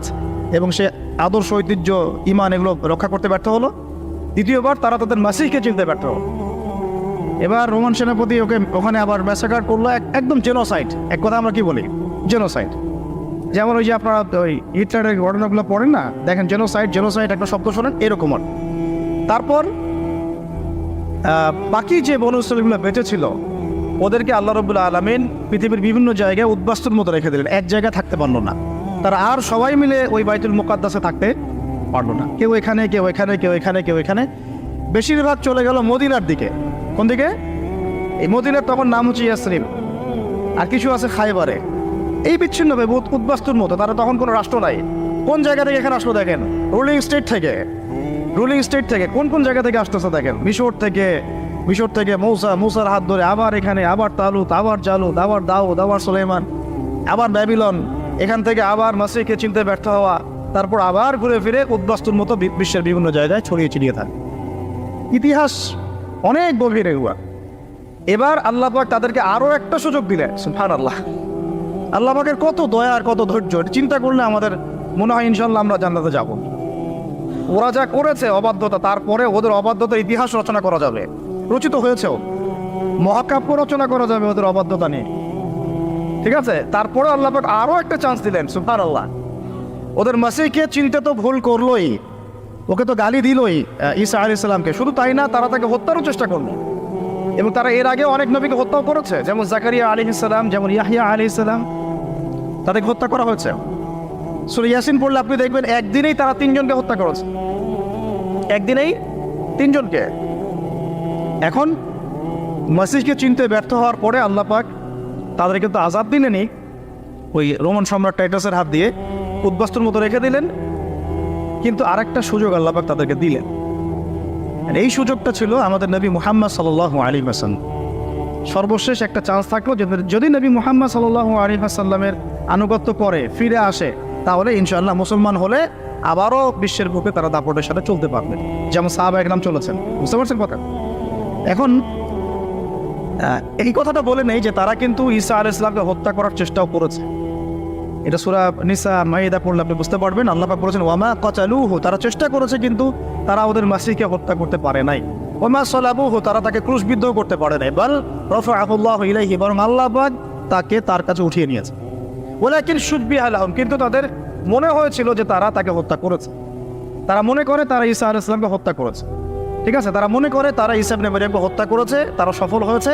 এবং সে আদর্শ, ঐতিহ্য, ইমান, এগুলো রক্ষা করতে ব্যর্থ হলো। দ্বিতীয়বার তারা তাদের মাসিহকে চিনতে ব্যর্থ হলো। এবার রোমান সেনাপতি ওখানে আবার ম্যাসাকার করলো, একদম জেনোসাইড। এক কথা আমরা কি বলি? জেনোসাইড। যেমন ওই যে আপনারা ওই হিটলারের ঘটনাগুলো পড়েন না, দেখেন জেনোসাইড একটা শব্দ শোনেন, এরকম। তারপর বাকি যে বনু ইসরাঈলগুলো বেঁচে ছিল, ওদেরকে আল্লাহ রাব্বুল আলামিন পৃথিবীর বিভিন্ন জায়গায় উদ্বাস্তুর মতো রেখে দিলেন, এক জায়গায় থাকতে পারলো না। তারা আর সবাই মিলে ওই বাইতুল মুকাদ্দাসে থাকতে পারলো না। কেউ এখানে, কেউ এখানে, কেউ এখানে, কেউ এখানে। বেশিরভাগ চলে গেল মদিনার দিকে। কোন দিকে? এই মদিনার তখন নাম হচ্ছে ইয়াসরিব, আর কিছু আছে খায়বারে। এই বিচ্ছিন্নভাবে উদ্বাস্তুর মতো। তারা তখন কোনো রাষ্ট্র নাই। কোন জায়গা থেকে এখানে আসলো দেখেন? রুলিং স্টেট থেকে কোন কোন জায়গা থেকে আসতেছে দেখেন? মিশর থেকে মূসার হাত ধরে আবার এখানে, আবার তালুত, আবার জালুত, আবার দাউদ, আবার সুলাইমান, আবার ব্যাবিলন, এখান থেকে আবার মাসিহকে চিনতে ব্যর্থ হওয়া, তারপর আবার ঘুরে ফিরে উদ্বাস্তুর মতো বিশ্বের বিভিন্ন জায়গায় ছড়িয়ে ছিটিয়ে থাকে। ইতিহাস অনেক গভীরে হুয়া। এবার আল্লাহ পাক তাদেরকে আরও একটা সুযোগ দিলেন, সুবহানাল্লাহ। আল্লাহ পাকের কত দয়া আর কত ধৈর্য, চিন্তা করলে আমাদের মনে হয় ইনশাল্লাহ আমরা জান্নাতে যাব। ওরা যা করেছে অবাধ্যতা, তারপরে ওদের অবাধ্যতার ইতিহাস রচনা করা যাবে, রচিত হয়েছেও, মহাকাব্য রচনা করা যাবে ওদের অবাধ্যতা নিয়ে। ঠিক আছে, তারপরে আল্লাহ পাক আরও একটা চান্স দিলেন, সুবহানাল্লাহ। ওদের মাসিহকে চিনতে তো ভুল করলোই, ওকে তো গালি দিলই ঈসা আলাইহিস সালামকে, শুধু তাই না, তারা তাকে হত্যারও চেষ্টা করলো। এবং তারা এর আগে অনেক নবীকে হত্যাও করেছে, যেমন জাকারিয়া আলাইহিস সালাম, যেমন ইয়াহইয়া আলাইহিস সালাম, তাদেরকে হত্যা করা হয়েছে। সূরা ইয়াসিন পড়লে আপনি দেখবেন একদিনেই তারা 3 জনকে হত্যা করেছে, একদিনেই 3 জনকে। এখন মাসিহকে চিনতে ব্যর্থ হওয়ার পরে আল্লাহ পাক তাদেরকে তো আযাব দিলেনই, ওই রোমান সম্রাট টাইটাসের হাত দিয়ে উদ্বাস্তুর মতো রেখে দিলেন, কিন্তু আরেকটা সুযোগ আল্লাহ পাক তাদেরকে দিলেন। এই সুযোগটা ছিল আমাদের নবী মুহাম্মদ সাল্লাল্লাহু আলাইহি ওয়াসাল্লাম। সর্বশেষ একটা চান্স থাকলো যে যদি নবী মুহাম্মদ সাল্লাল্লাহু আলাইহি ওয়াসাল্লামের আনুগত্য করে ফিরে আসে, তাহলে ইনশাআল্লাহ মুসলমান হলে আবারও বিশ্বের বুকে তারা দাপটের সাথে চলতে পারবে, যেমন সাহাবা একরাম চলেছেন। বুঝতে পারছেন কথা? এখন এই কথাটা বলে নেই যে তারা কিন্তু ঈসা আলাইহিস সালামকে হত্যা করার চেষ্টাও করেছে। এটা সূরা নিসা মাইদা পড়লে আপনি বুঝতে পারবেন। আল্লাহ পাক বলেছেন ওয়ামা কাতালুহু, তারা চেষ্টা করেছে কিন্তু তারা ওদের মাসিহকে হত্যা করতে পারে নাই। ওয়ামা সালাবুহু, তারা তাকে ক্রুশবিদ্ধ করতে পারে নাই। বাল রাফাআহুল্লাহু ইলাইহি, বরং আল্লাহ পাক তাকে তার কাছে উঠিয়ে নিয়েছে। ওয়ালাকিন শুববিহা লাহুম, কিন্তু তাদের মনে হয়েছিল যে তারা তাকে হত্যা করেছে। তারা মনে করে তারা ঈসা আলাইহিস সালামকে হত্যা করেছে। ঠিক আছে, তারা মনে করে তারা ঈসা ইবনে মারইয়ামকে হত্যা করেছে, তারা সফল হয়েছে,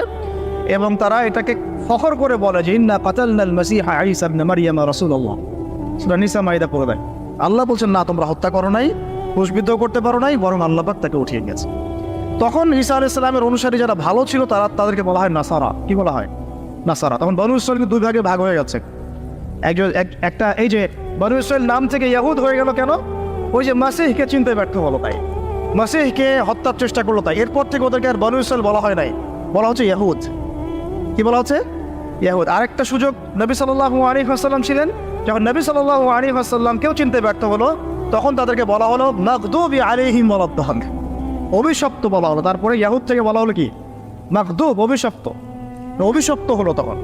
এবং তারা এটাকে ফখর করে বলে যে ইন্না কাতালনাল মাসিহা ঈসা ইবনে মারইয়াম রাসূলুল্লাহ। সূরা নিসা মাইদা পড়ে দেয়। আল্লাহ বলছেন না, তোমরা হত্যা করো নাই, ক্রুশবিদ্ধ করতে পারো নাই, বরং আল্লাহ পাক তাকে উঠিয়ে গেছে। তখন ঈসা আলাইহিস সালামের অনুসারী যারা ভালো ছিল তাদেরকে বলা হয় নাসারা। কি বলা হয়? নাসারা। তখন বনু ইসরাঈল 2 ভাগে ভাগ হয়ে গেছে। একটা এই যে বনু ইসরাঈল নাম থেকে ইয়াহুদ হয়ে গেল কেন? ওই যে মাসিহকে চিনতে ব্যর্থ হলো তাই, মাসিহকে হত্যার চেষ্টা করলো তাই। এরপর থেকে ওদেরকে আর বনু ইসরাঈল বলা হয় নাই, বলা হচ্ছে ইয়াহুদ। কি বলা হচ্ছে? ইয়াহুদ। আরেকটা সুযোগ নবী সাল্লাল্লাহু আলাইহি ওয়াসাল্লাম ছিলেন, যখন নবী সাল্লাল্লাহু আলাইহি ওয়াসাল্লামকেও চিনতে ব্যর্থ হলো, তখন তাদেরকে বলা হলো মাগদুবি আলাইহিম ওয়ালাদ-দাল্লিন, অভিশপ্ত বলা হলো। তারপরে ইয়াহুদ থেকে বলা হলো কি? মাগদুব, অভিশপ্ত। অভিশপ্ত হলো তখন।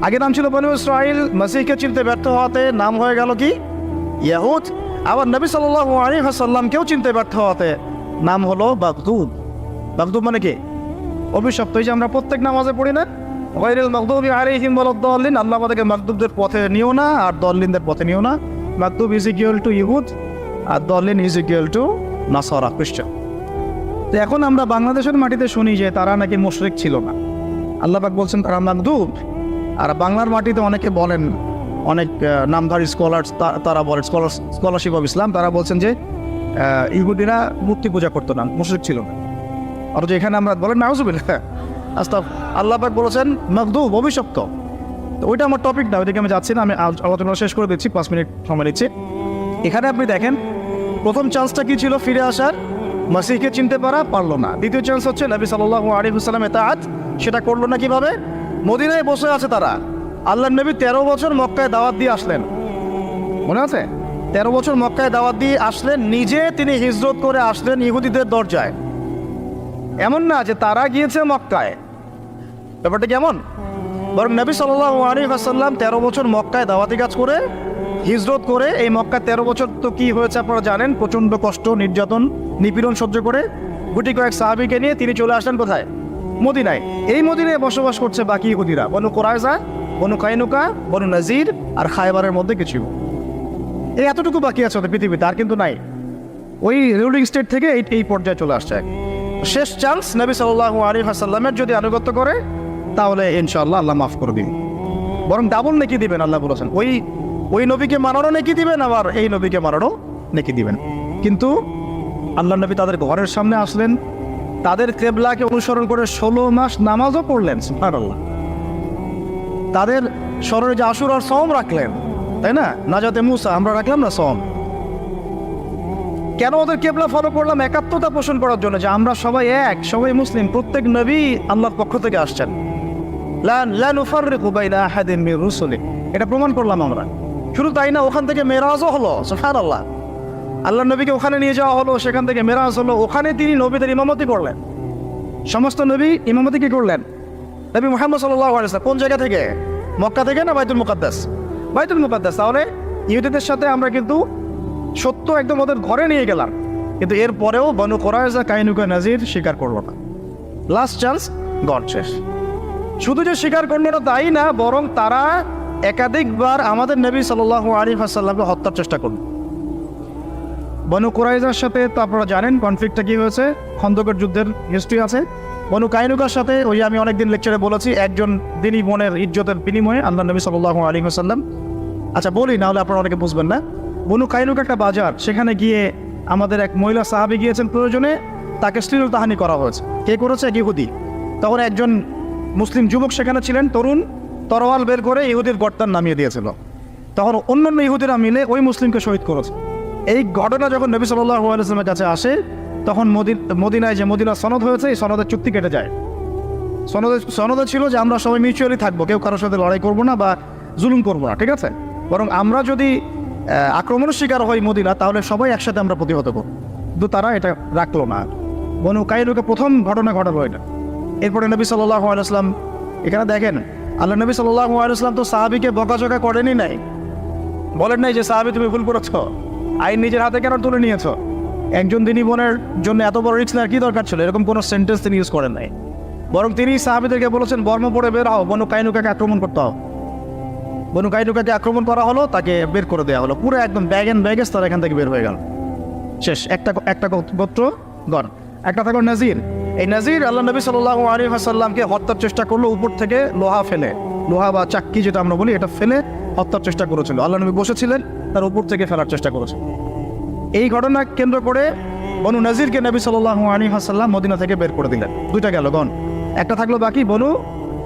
আগে নাম ছিল বনু ইসরাঈল, মাসিহকে চিনতে ব্যর্থ হওয়াতে নাম হয়ে গেল কি? ইয়াহুদ। আবার নবী সাল্লাল্লাহু আলাইহি ওয়াসাল্লামকেও চিনতে ব্যর্থ হওয়াতে নাম হলো মাগদুব। মাগদুব মানে কি? অভিশপ্ত। এই যে আমরা প্রত্যেক নামাজে পড়ি না, গায়রিল মাগদুবি আলাইহিম ওয়ালাদ-দাল্লিন, আল্লাহ আমাদেরকে মাগদুবদের পথে নিও না আর দল্লিনদের পথে নিও না। মাগদুব ইজ ইকুয়াল টু ইহুদ আর দল্লিন ইজ ইকুয়াল টু নাসারা, খ্রিস্টান। তো এখন আমরা বাংলাদেশের মাটিতে শুনি যে তারা নাকি মুশরিক ছিল না, আল্লাহ পাক বলছেন তারা মাগদুব। আর বাংলার মাটিতে অনেকে বলেন, অনেক নামধারী স্কলার্স তারা বলেন, স্কলারশিপ অফ ইসলাম, তারা বলছেন যে ইহুদিরা মূর্তি পূজা করতো না, মুশরিক ছিল না। অথচ এখানে আমরা বলেন নাউজুবিল্লাহ, আল্লাহ পাক বলেছেন মাগদুব, অভিশপ্ত। তো ওইটা আমার টপিক না, ওইদিকে আমি যাচ্ছি না, আমি আলোচনা শেষ করে দিচ্ছি, 5 মিনিট সময় নিচ্ছি। এখানে আপনি দেখেন প্রথম চান্সটা কি ছিল? ফিরে আসার, মাসিহকে চিনতে পারলো না। দ্বিতীয় চান্স হচ্ছে নবী সাল্লাল্লাহু আলাইহি ওয়াসাল্লাম ইতাআত, সেটা করলো না। কিভাবে? মদিনায় বসে আছে তারা, আল্লাহর নবী 13 বছর মক্কায় দাওয়াত দিয়ে আসলেন, মনে আছে? 13 বছর মক্কায় দাওয়াত দিয়ে আসলেন, নিজে তিনি হিজরত করে আসলেন ইহুদিদের দরজায়। এমন না যে তারা গিয়েছে মক্কায়, ব্যাপারটা কেমন? বরং নবী সাল্লাল্লাহু আলাইহি ওয়াসাল্লাম 13 বছর মক্কায় দাওয়াতি কাজ করে হিজরত করে, এই মক্কায় 13 বছর তো কি হয়েছে আপনারা জানেন, প্রচণ্ড কষ্ট, নির্যাতন, নিপীড়ন সহ্য করে গুটি কয়েক সাহাবীকে নিয়ে তিনি চলে আসলেন কোথায়? মদিনায়। এই মদিনায় বসবাস করছে বাকি ইহুদিরা, বনু কুরাইজা, বনু কাইনুকা, বনু নাজির আর খায়বারের মধ্যে কিছু। এই এতটুকু বাকি আছে ওদের পৃথিবীতে, আর কিন্তু নাই। ওই রুলিং স্টেট থেকে এই পর্যায়ে চলে আসছে। শেষ চান্স, নবী সাল্লাল্লাহু আলাইহি ওয়াসাল্লামের যদি আনুগত্য করে তাহলে ইনশাআল্লাহ আল্লাহ মাফ করে দিবেন, বরং ডাবল নেকি দিবেন। আল্লাহ বলেছেন ওই নবীকে মানারও নেকি দিবেন, আবার এই নবীকে মানারও নেকি দিবেন। কিন্তু আল্লাহ নবী তাদের ঘরের সামনে আসলেন, তাদের কিবলাকে অনুসরণ করে 16 মাস নামাজও পড়লেন, সুবহানাল্লাহ। তাদের স্মরণে যে আশুরার সওম রাখলেন, তাই না? নাজাতে মুসা আমরা রাখলাম না সওম। কেন ওদের কিবলা ফলো করলাম? একাত্মতা পোষণ করার জন্য, যে আমরা সবাই এক, সবাই মুসলিম, প্রত্যেক নবী আল্লাহর পক্ষ থেকে আসছেন। লা নুফাররিকু বাইনা আহাদিন মির রুসুলি, এটা প্রমাণ করলাম আমরা। শুধু তাই না, ওখান থেকে মেরাজও হলো, সুবহানাল্লাহ। আল্লাহ নবীকে ওখানে নিয়ে যাওয়া হলো, সেখান থেকে মেরাজ হলো, ওখানে তিনি নবীদের ইমামতি করলেন। সমস্ত নবী ইমামতি কি করলেন? নবী মুহাম্মদ সাল্লাল্লাহু আলাইহি ওয়াসাল্লাম কোন জায়গা থেকে? মক্কা থেকে না বাইতুল মুকাদ্দাস? বাইতুল মুকাদ্দাস। তাহলে ইহুদিদের সাথে আমরা কিন্তু সত্য একদম ওদের ঘরে নিয়ে গেলাম, কিন্তু এরপরেও বনু কুরাইজা, কাইনুকা, নাজির স্বীকার করলো না। লাস্ট চান্স গড, শেষ। শুধু যে স্বীকার করলো না তাই না, বরং তারা একাধিকবার আমাদের নবী সাল্লাল্লাহু আলাইহি ওয়াসাল্লামকে হত্যার চেষ্টা করল। বনু কুরাইজার সাথে তো আপনারা জানেন কনফ্লিক্টটা কী হয়েছে, খন্দকের যুদ্ধের হিস্ট্রি আছে। বনু কাইনুকার সাথে ওই আমি অনেকদিন লেকচারে বলেছি, একজন দিনী বোনের ইজ্জতের বিনিময়ে আল্লাহ নবী সাল্লাল্লাহু আলাইহি ওয়াসাল্লাম, আচ্ছা বলি না হলে আপনারা অনেকে বুঝবেন না। বনু কাইনুকা একটা বাজার, সেখানে গিয়ে আমাদের এক মহিলা সাহাবী গিয়েছেন প্রয়োজনে, তাকে শ্লীলতাহানি করা হয়েছে। কে করেছে? এক ইহুদি। তখন একজন মুসলিম যুবক সেখানে ছিলেন, তরুণ, তরোয়াল বের করে ইহুদির গর্দান নামিয়ে দিয়েছিল। তখন অন্যান্য ইহুদিরা মিলে ওই মুসলিমকে শহীদ করেছে। এই ঘটনা যখন নবী সাল্লাল্লাহু আলাইহি ওয়াসাল্লামের কাছে আসে, তখন মদিনায় যে মদিনা সনদ হয়েছে, এই সনদের চুক্তি কেটে যায়। সনদে ছিল যে আমরা সবাই মিউচুয়ালি থাকবো, কেউ কারোর সাথে লড়াই করবো না বা জুলুম করবো না, ঠিক আছে? বরং আমরা যদি আক্রমণের শিকার হই মদিনা, তাহলে সবাই একসাথে আমরা প্রতিহত করব। কিন্তু তারা এটা রাখলো না। বনু কাইনুকা প্রথম ঘটনা ঘটালো এটা। এরপরে নবী সাল্লাল্লাহু আলাইহি ওয়াসাল্লাম, এখানে দেখেন আল্লাহ নবী সাল্লাল্লাহু আলাইহি ওয়াসাল্লাম তো সাহাবীকে বকাঝকা করেনই নাই, বলেন নাই যে সাহাবী তুমি ভুল করেছ, আইন নিজের হাতে কেন তুলে নিয়েছ, একজন দিনী বোনের জন্য এত বড় রিস্ক নেওয়ার কী দরকার ছিল, এরকম কোনো সেন্টেন্স তিনি ইউজ করেন নাই। বরং তিনি সাহাবীদেরকে বলেছেন বর্ম পরে বের হও, বনু কাইনুকাকে আক্রমণ করতে হবে। বনু কাইনুকাকে আক্রমণ করা হলো, তাকে বের করে দেওয়া হলো, পুরো একদম ব্যাগ অ্যান্ড ব্যাগেজ তারা এখান থেকে বের হয়ে গেল, শেষ। একটা গোত্র গণ। একটা থাকলো নাজির। এই নাজির আল্লাহ নবী সাল্লাল্লাহু আলাইহি ওয়াসাল্লামকে হত্যার চেষ্টা করলো, উপর থেকে লোহা ফেলে, লোহা বা চাক্কি যেটা আমরা বলি, এটা ফেলে হত্যার চেষ্টা করেছিল। আল্লাহ নবী বসেছিলেন, তার উপর থেকে ফেলার চেষ্টা করেছিল। এই ঘটনা কেন্দ্র করে বনু নাজিরকে নবী সাল্লাল্লাহু আলাইহি ওয়াসাল্লাম মদিনা থেকে বের করে দিলেন। দুইটা গেল গণ। একটা থাকলো বাকি বনু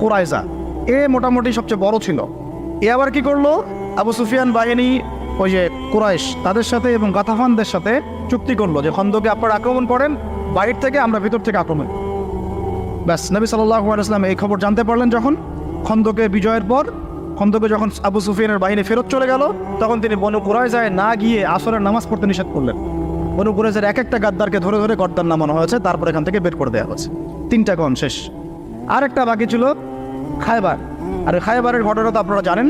কুরাইজা, এ মোটামুটি সবচেয়ে বড় ছিল। এ আবার কি করলো, আবু সুফিয়ান বাহিনী, ওই যে কুরাইশ, তাদের সাথে এবং গাতাফানদের সাথে চুক্তি করলো যে খন্দকে আপনারা আক্রমণ করেন, বাইরে থেকে আমরা ভিতর থেকে আক্রমণ। ব্যাস, নবী সাল্লাল্লাহু আলাইহি ওয়াসাল্লাম এই খবর জানতে পারলেন যখন খন্দকে বিজয়ের পর, খন্দকে যখন আবু সুফিয়ানের বাহিনী ফেরত চলে গেল, তখন তিনি বনু কুরাইজায় না গিয়ে আসরের নামাজ পড়তে নিষেধ করলেন। বনু কুরাইজার এক একটা গাদ্দারকে ধরে ধরে গর্দান নামানো হয়েছে, তারপর এখান থেকে বের করে দেওয়া হয়েছে। 3টা গণ শেষ। আর একটা বাকি ছিল খায়বার। আর খায়বারের ঘটনা তো আপনারা জানেন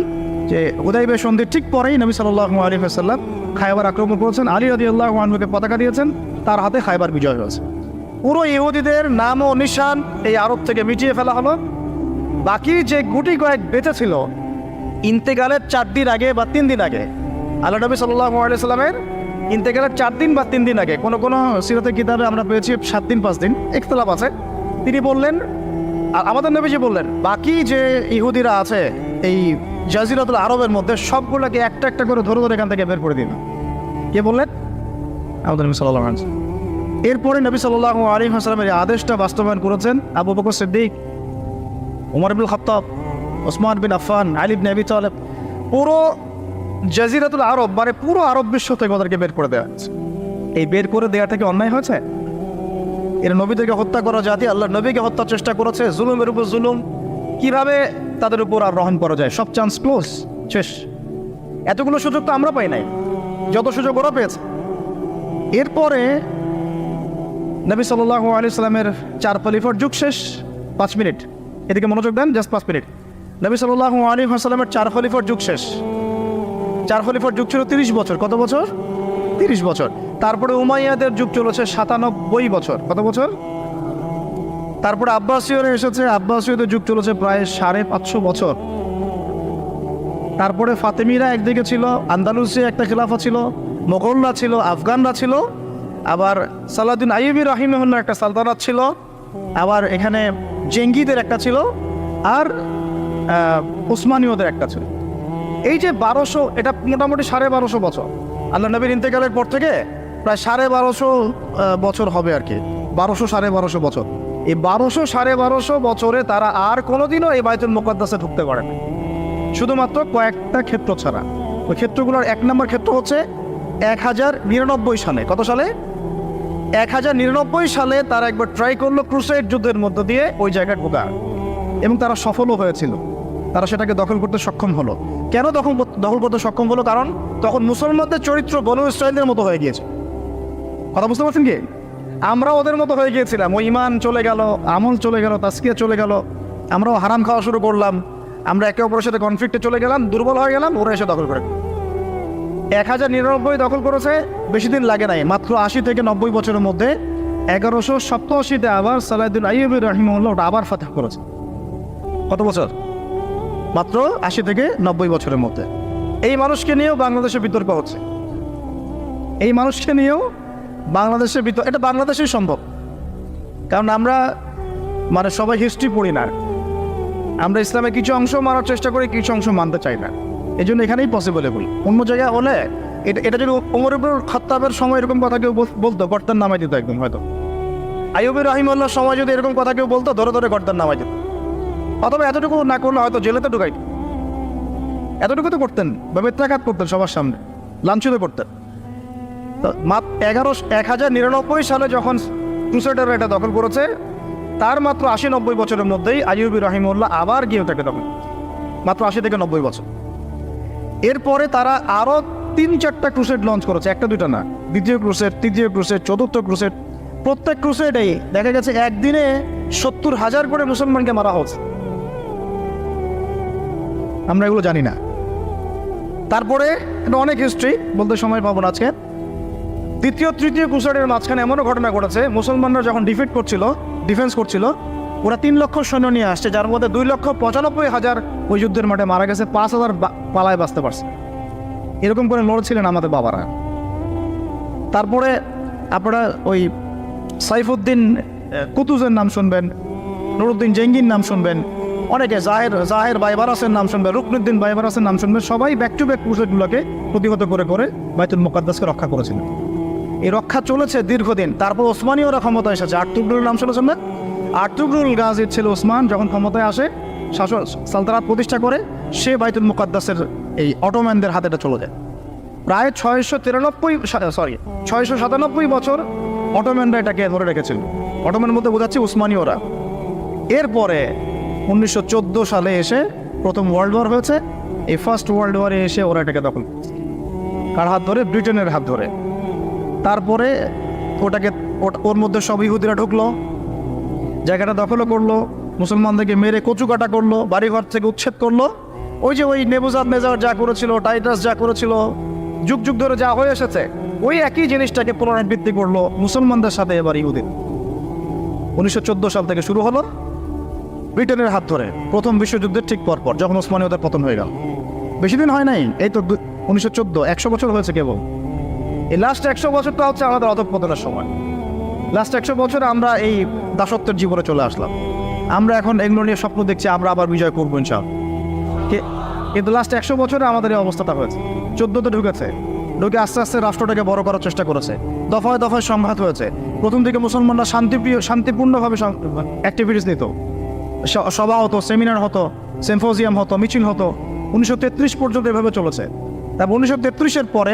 যে হুদাইবিয়া সন্ধির ঠিক পরেই নবী সাল্লাল্লাহু আলাইহি ওয়াসাল্লাম খায়বার আক্রমণ করেছেন, আলী রাদিয়াল্লাহু আনহুকে পতাকা দিয়েছেন, তার হাতে খায়বার বিজয় হয়েছে। পুরো ইহুদিদের নাম ও নিশান এই আরব থেকে মিটিয়ে ফেলা হলো। বাকি যে গুটি কয়েক বেঁচে ছিল, ইন্তেকালের 4 দিন আগে বা 3 দিন আগে, আল্লাহ নবী সাল্লাল্লাহু আলাইহি ওয়াসাল্লামের ইন্তেকালের 4 দিন বা 3 দিন আগে, কোনো সিরাতের কিতাবে আমরা পেয়েছি 7 দিন 5 দিন, ইখতিলাফ আছে। তিনি বললেন, আমাদের নবীজি বললেন, বাকি যে ইহুদিরা আছে এই জাজিরাতুল আরবের মধ্যে, সবগুলোকে একটা একটা করে ধরে ধরে এখান থেকে বের করে দিন। কে বললেন? আমাদের নবী সাল্লাল্লাহু আলাইহি ওয়াসাল্লাম। এরপরে নবী সাল্লাল্লাহু আলাইহি ওয়াসাল্লামের এই আদেশটা বাস্তবায়ন করেছেন আবু বকর সিদ্দিক, ওমর ইবনুল খাত্তাব, ওসমান বিন আফফান, আলী ইবনে আবি তালেব। পুরো জাজিরাতুল আরব, মানে পুরো আরব বিশ্ব থেকে ওদেরকে বের করে দেওয়া হয়েছে। এই বের করে দেওয়া থেকে অন্যায় হয়েছে? এরা নবীদেরকে হত্যা করা জাতি, আল্লাহ নবীকে হত্যার চেষ্টা করেছে, জুলুমের উপর জুলুম, কিভাবে তাদের উপর আর রহম করা যায়, সব চান্স ক্লোজ, শেষ। এতগুলো সুযোগ তো আমরা পাই নাই, যত সুযোগ ওরা পেয়েছে। এরপরে নবী সাল্লাল্লাহু আলাইহি সাল্লামের 4 খলিফার যুগ শেষ। 5 মিনিট এদিকে মনোযোগ দেন, জাস্ট 5 মিনিট। নবী সাল্লাল্লাহু আলাইহি ওয়াসাল্লামের 4 খলিফার যুগ শেষ। 4 খলিফার যুগ ছিল 30 বছর। কত বছর? 30 বছর। তারপরে উমাইয়াদের যুগ চলেছে 97 বছর। কত বছর? তারপরে আব্বাসীয়রা এসেছে, আব্বাসীয়দের যুগ চলেছে প্রায় 550 বছর। তারপরে ফাতেমিরা একদিকে ছিল, আন্দালুসে একটা খিলাফা ছিল, মোগলরা ছিল, আফগানরা ছিল, আবার সালাউদ্দিন আইয়ুবী রাহিমাহুল্লাহ একটা সালতানাত ছিল, আবার এখানে জেঙ্গিদের একটা ছিল, আর উসমানীয়দের একটা ছিল। এই যে 1200, এটা মোটামুটি 1250 বছর। আল্লাহ নবীর ইন্তেকালের পর থেকে প্রায় 1250 বছর হবে আর কি, 1200-1250 বছর। এই 1200-1250 বছরে তারা আর কোনোদিনও এই বাইতুল মুকাদ্দাসে ঢুকতে পারে না, শুধুমাত্র কয়েকটা ক্ষেত্র ছাড়া। ওই ক্ষেত্রগুলোর 1 নম্বর ক্ষেত্র হচ্ছে 1099 সালে। কত সালে? 1099 সালে তারা একবার ট্রাই করলো ক্রুসেড যুদ্ধের মধ্য দিয়ে ওই জায়গায় ঢোকা, এবং তারা সফলও হয়েছিল। তারা সেটাকে দখল করতে সক্ষম হলো। কেন দখল করতে সক্ষম হলো? কারণ তখন মুসলমানদের চরিত্র বনু ইসরাঈলের মতো হয়ে গিয়েছে। কথা বুঝতে পারছেন কি? আমরা ওদের মতো হয়ে গিয়েছিলাম। ওই ইমান চলে গেল, আমল চলে গেল, তাসকিয়া চলে গেল, আমরাও হারাম খাওয়া শুরু করলাম, আমরা একে অপরের সাথে কনফ্লিক্টে চলে গেলাম, দুর্বল হয়ে গেলাম, ওরা এসে দখল করে। 1099 দখল করেছে, বেশি দিন লাগে নাই, মাত্র 80 থেকে 90 বছরের মধ্যে 1187-তে আবার সালাহউদ্দিন আইয়ুবী রাহিমাহুল্লাহ ওটা আবার ফাতহ করেছে। কত বছর? মাত্র 80 থেকে 90 বছরের মধ্যে। এই মানুষকে নিয়েও বাংলাদেশে বিতর্ক হচ্ছে, এই মানুষকে নিয়েও বাংলাদেশের বিতর্ক। এটা বাংলাদেশেই সম্ভব, কারণ আমরা মানে সবাই হিস্ট্রি পড়ি না। আমরা ইসলামের কিছু অংশ মানার চেষ্টা করি, কিছু অংশ মানতে চাই না, এই জন্য এখানেই পসিবল। অন্য জায়গায় হলে এটা যদি ওমর ইবনে খাত্তাবের সময় এরকম কথা কেউ বলতো, গর্দান নামাই দিত একদম। হয়তো আইয়ুবী রাহিমাহুল্লাহর সময় যদি এরকম কথা কেউ বলতো, ধরে ধরে গর্দান নামাই দিত, অথবা এতটুকু না করলে হয়তো জেলেতে ঢুকাইত। এতটুকু তো করতেন, বা বেত্রাঘাত করতেন, সবার সামনে লাঞ্ছিত করতেন। তো 1099 সালে যখন ক্রুসেডাররা এটা দখল করেছে, তার মাত্র 80-90 বছরের মধ্যেই আইয়ুবী রাহিমাহুল্লাহ আবার গিয়ে ওটাকে দখল, মাত্র 80 থেকে 90 বছর। এরপরে তারা আরও 3-4টা ক্রুসেড লঞ্চ করেছে, একটা দুটা না, দ্বিতীয় ক্রুসেড, তৃতীয় ক্রুসেড, চতুর্থ ক্রুসেড। প্রত্যেক ক্রুসেডেই দেখা গেছে একদিনে 70,000 করে মুসলমানকে মারা হচ্ছে। আমরা এগুলো জানি না। তারপরে এটা অনেক হিস্ট্রি, বলতে সময় পাবো না আজকে। দ্বিতীয় তৃতীয় ক্রুসেডের মাঝখানে এমনও ঘটনা ঘটেছে, মুসলমানরা যখন ডিফেন্স করছিল, ওরা 3 লক্ষ সৈন্য নিয়ে আসছে, যার মধ্যে 2,95,000 ওই যুদ্ধের মাঠে মারা গেছে, 5,000 পালায় বাঁচতে পারছে। এরকম করে লড়ছিলেন আমাদের বাবারা। তারপরে আপনারা ওই সাইফুদ্দিন কুতুজের নাম শুনবেন, নুরুদ্দিন জেঙ্গির নাম শুনবেন, অনেকে জাহের বাইবারাসের নাম শুনবেন, রুকনুদ্দিন বাইবারাসের নাম শুনবেন। সবাই ব্যাক টু ব্যাক ক্রুসেডগুলোকে প্রতিহত করে করে বাইতুল মুকাদ্দাসকে রক্ষা করেছিলেন। এই রক্ষা চলেছে দীর্ঘদিন। তারপর ওসমানীয়রা ক্ষমতায় এসেছে। আর্তুগরুল নাম শুনেছেন না? আর্তুগরুল গাজীর ছেলে ওসমান যখন ক্ষমতায় আসে, শাসন সালতানাত প্রতিষ্ঠা করে, সে বাইতুল মুকাদ্দাসের এই অটোম্যানদের হাতে চলে যায়। প্রায় 697 বছর অটোম্যানরা এটাকে ধরে রেখেছিল। অটোম্যানের মধ্যে বোঝাচ্ছে উসমানীয়রা। এরপরে 1914 সালে এসে প্রথম ওয়ার্ল্ড ওয়ার হয়েছে। এই ফার্স্ট ওয়ার্ল্ড ওয়ারে এসে ওরা এটাকে দখল করছে, কার হাত ধরে? ব্রিটেনের হাত ধরে। তারপরে ওর মধ্যে সব ইহুদিরা ঢুকলো, জায়গাটা দখলও করলো, মুসলমানদেরকে মেরে কচুকাটা করলো, বাড়িঘর থেকে উচ্ছেদ করলো। ওই নেবুজাদনেজার যা করেছিল, টাইটাস যা করেছিল, যুগ যুগ ধরে যা হয়ে এসেছে, ওই একই জিনিসটাকে পুনরাবৃত্তি করলো মুসলমানদের সাথে এবার ইহুদিন। 1914 সাল থেকে শুরু হলো ব্রিটেনের হাত ধরে, প্রথম বিশ্বযুদ্ধের ঠিক পরপর, যখন ওসমানীয়দের পতন হয়ে গেল। বেশি দিন হয় নাই, এই তো 1914, 100 বছর হয়েছে কেবল। এই লাস্ট 100 বছরটা হচ্ছে আমাদের অধঃপতনের সময়। লাস্ট 100 বছরে আমরা এই দাসত্বের জীবনে চলে আসলাম। আমরা এখন এগুলো নিয়ে স্বপ্ন দেখছি, আমরা আবার বিজয় করবো ইনশাআল্লাহ। কিন্তু লাস্ট 100 বছরে আমাদের এই অবস্থাটা হয়েছে। 14তে ঢুকে আস্তে আস্তে রাষ্ট্রটাকে বড় করার চেষ্টা করেছে। দফায় দফায় সংঘাত হয়েছে। প্রথম দিকে মুসলমানরা শান্তিপূর্ণভাবে অ্যাক্টিভিটিস নিত, সভা হতো, সেমিনার হতো, সিম্পোজিয়াম হতো, মিছিল হতো। 1933 পর্যন্ত এভাবে চলেছে। তারপর 1933-এর পরে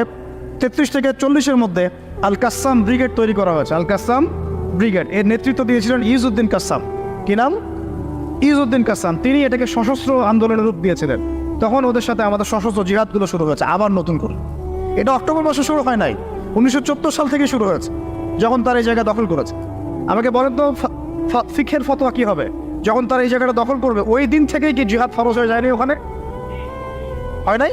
33 থেকে 40-এর মধ্যে আল কাসাম ব্রিগেড তৈরি করা হয়েছে। আল কাসাম ব্রিগেড এর নেতৃত্ব দিয়েছিলেন ইউজউদ্দিন কাসাম। কি নাম? ইউজউদ্দিন কাসাম। তিনি এটাকে সশস্ত্র আন্দোলনের রূপ দিয়েছিলেন। তখন ওদের সাথে আমাদের সশস্ত্র জিহাদগুলো শুরু হয়েছে আবার নতুন করে। এটা অক্টোবর মাসে শুরু হয় নাই, 1914 সাল থেকে শুরু হয়েছে, যখন তার এই জায়গা দখল করেছে। আমাকে বলেন তো ফিকহের ফতোয়া কি হবে? যখন তারা এই জায়গাটা দখল করবে, ওই দিন থেকেই কি জিহাদ ফরজ হয়ে যায়নি ওখানে? হয় নাই?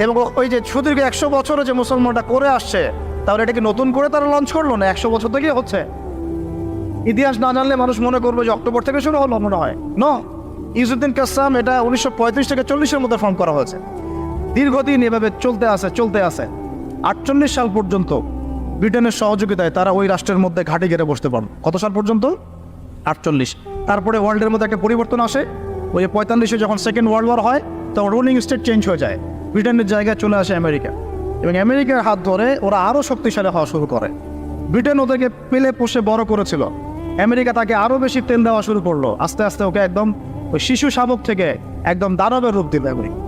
এবং ওই যে সুদীর্ঘ 100 বছরে যে মুসলমানরা করে আসছে, তাহলে এটাকে নতুন করে তারা লঞ্চ করলো না? 100 বছর থেকেই হচ্ছে। ইতিহাস না জানলে মানুষ মনে করবে যে অক্টোবর থেকে শুরু হলো, মনে হয় ন। ইউজউদ্দিন কাসাম এটা 1935 থেকে 40-এর মধ্যে ফর্ম করা হয়েছে। দীর্ঘদিন এভাবে চলতে আসে। 48 সাল পর্যন্ত ব্রিটেনের সহযোগিতায় তারা ওই রাষ্ট্রের মধ্যে ঘাঁটি গেড়ে বসতে পারল। কত সাল পর্যন্ত? 48। তারপরে ওয়ার্ল্ডের মধ্যে একটা পরিবর্তন আসে। ওই 45-এ যখন সেকেন্ড ওয়ার্ল্ড ওয়ার হয়, তখন রুলিং স্টেট চেঞ্জ হয়ে যায়। ব্রিটেনের জায়গায় চলে আসে আমেরিকা, এবং আমেরিকার হাত ধরে ওরা আরও শক্তিশালী হওয়া শুরু করে। ব্রিটেন ওদেরকে পেলে পোষে বড় করেছিল, আমেরিকা তাকে আরও বেশি তেল দেওয়া শুরু করলো। আস্তে আস্তে ওকে একদম ওই শিশু শাবক থেকে একদম দানবের রূপ দিল আমেরিকা।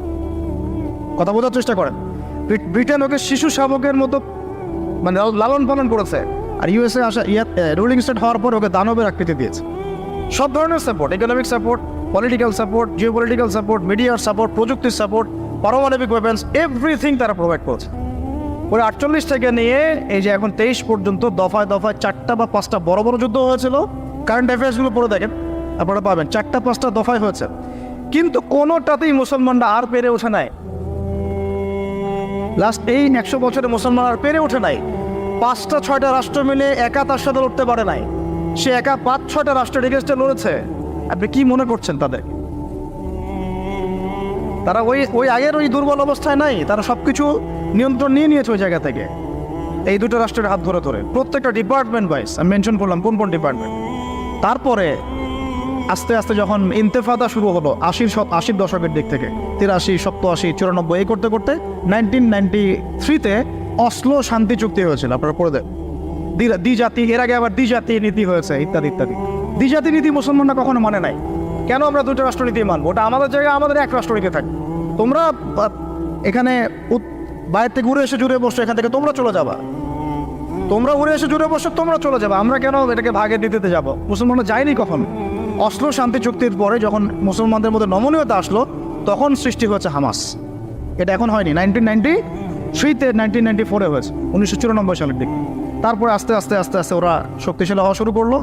কথা বোঝার চেষ্টা করেন। ব্রিটেন ওকে শিশু শাবকের মতো মানে লালন পালন করেছে, আর ইউএসএ আসা রুলিং স্টেট হওয়ার পর ওকে দানবের আকৃতি দিয়েছে। সব ধরনের support, economic support, political support, geopolitical support, মিডিয়ার সাপোর্ট, প্রযুক্তির সাপোর্ট, পারমাণবিক ওয়েপন্স, এভরিথিং তারা প্রোভাইড করছে। ওই 48 থেকে নিয়ে এই যে এখন 23 পর্যন্ত দফায় দফায় 4টা বা 5টা বড় বড় যুদ্ধ হয়েছিল। কারেন্ট অ্যাফেয়ার্সগুলো পড়ে দেখেন, আপনারা পাবেন 4টা 5টা দফায় হয়েছে। কিন্তু কোনোটাতেই মুসলমানরা আর পেরে ওঠে নাই। লাস্ট এই 100 বছরে মুসলমান আর পেরে ওঠে নাই। 5-6টা রাষ্ট্র মিলে একা তার সাথে লড়তে পারে নাই। সে একা 5-6টা রাষ্ট্রের এগেইনস্টে লড়েছে। আপনি কি মনে করছেন তাদের? তারা ওই আগের ওই দুর্বল অবস্থায় নাই, তারা সবকিছু নিয়ন্ত্রণ নিয়ে নিয়েছে ওই জায়গা থেকে, এই দুটো রাষ্ট্রের হাত ধরে ধরে প্রত্যেকটা ডিপার্টমেন্ট ওয়াইজ আমি মেনশন করলাম কোন কোন ডিপার্টমেন্ট। তারপরে আস্তে আস্তে যখন ইন্তেফাদা শুরু হলো 80 দশকের দিক থেকে, 83, 87, 94 এই করতে করতে 1993-তে অসলো শান্তি চুক্তি হয়েছিল। আপনারা পড়ে দেন দ্বিজাতি, এর আগে আবার দ্বিজাতি নীতি হয়েছে ইত্যাদি ইত্যাদি। দ্বিজাতি নীতি মুসলমানরা কখনো মানে নাই। কেন আমরা দুটো রাষ্ট্রনীতি মানবো? ওটা আমাদের জায়গায় আমাদের এক রাষ্ট্রনীতি থাকে। তোমরা এখানে বাইরে থেকে উড়ে এসে জুড়ে বসছো, এখান থেকে তোমরা চলে যাবা, তোমরা উড়ে এসে জুড়ে বসছো, তোমরা চলে যাবা, আমরা কেন এটাকে ভাগে দিতে যাবো? মুসলমানরা যায়নি কখনো। অসলো শান্তি চুক্তির পরে যখন মুসলমানদের মধ্যে নমনীয়তা আসলো তখন সৃষ্টি হয়েছে হামাস। এটা এখন হয়নি, 1993-তে 1994-এ হয়েছে, 1994 সালের দিকে। তারপরে আস্তে আস্তে আস্তে আস্তে ওরা শক্তিশালী হওয়া শুরু করলো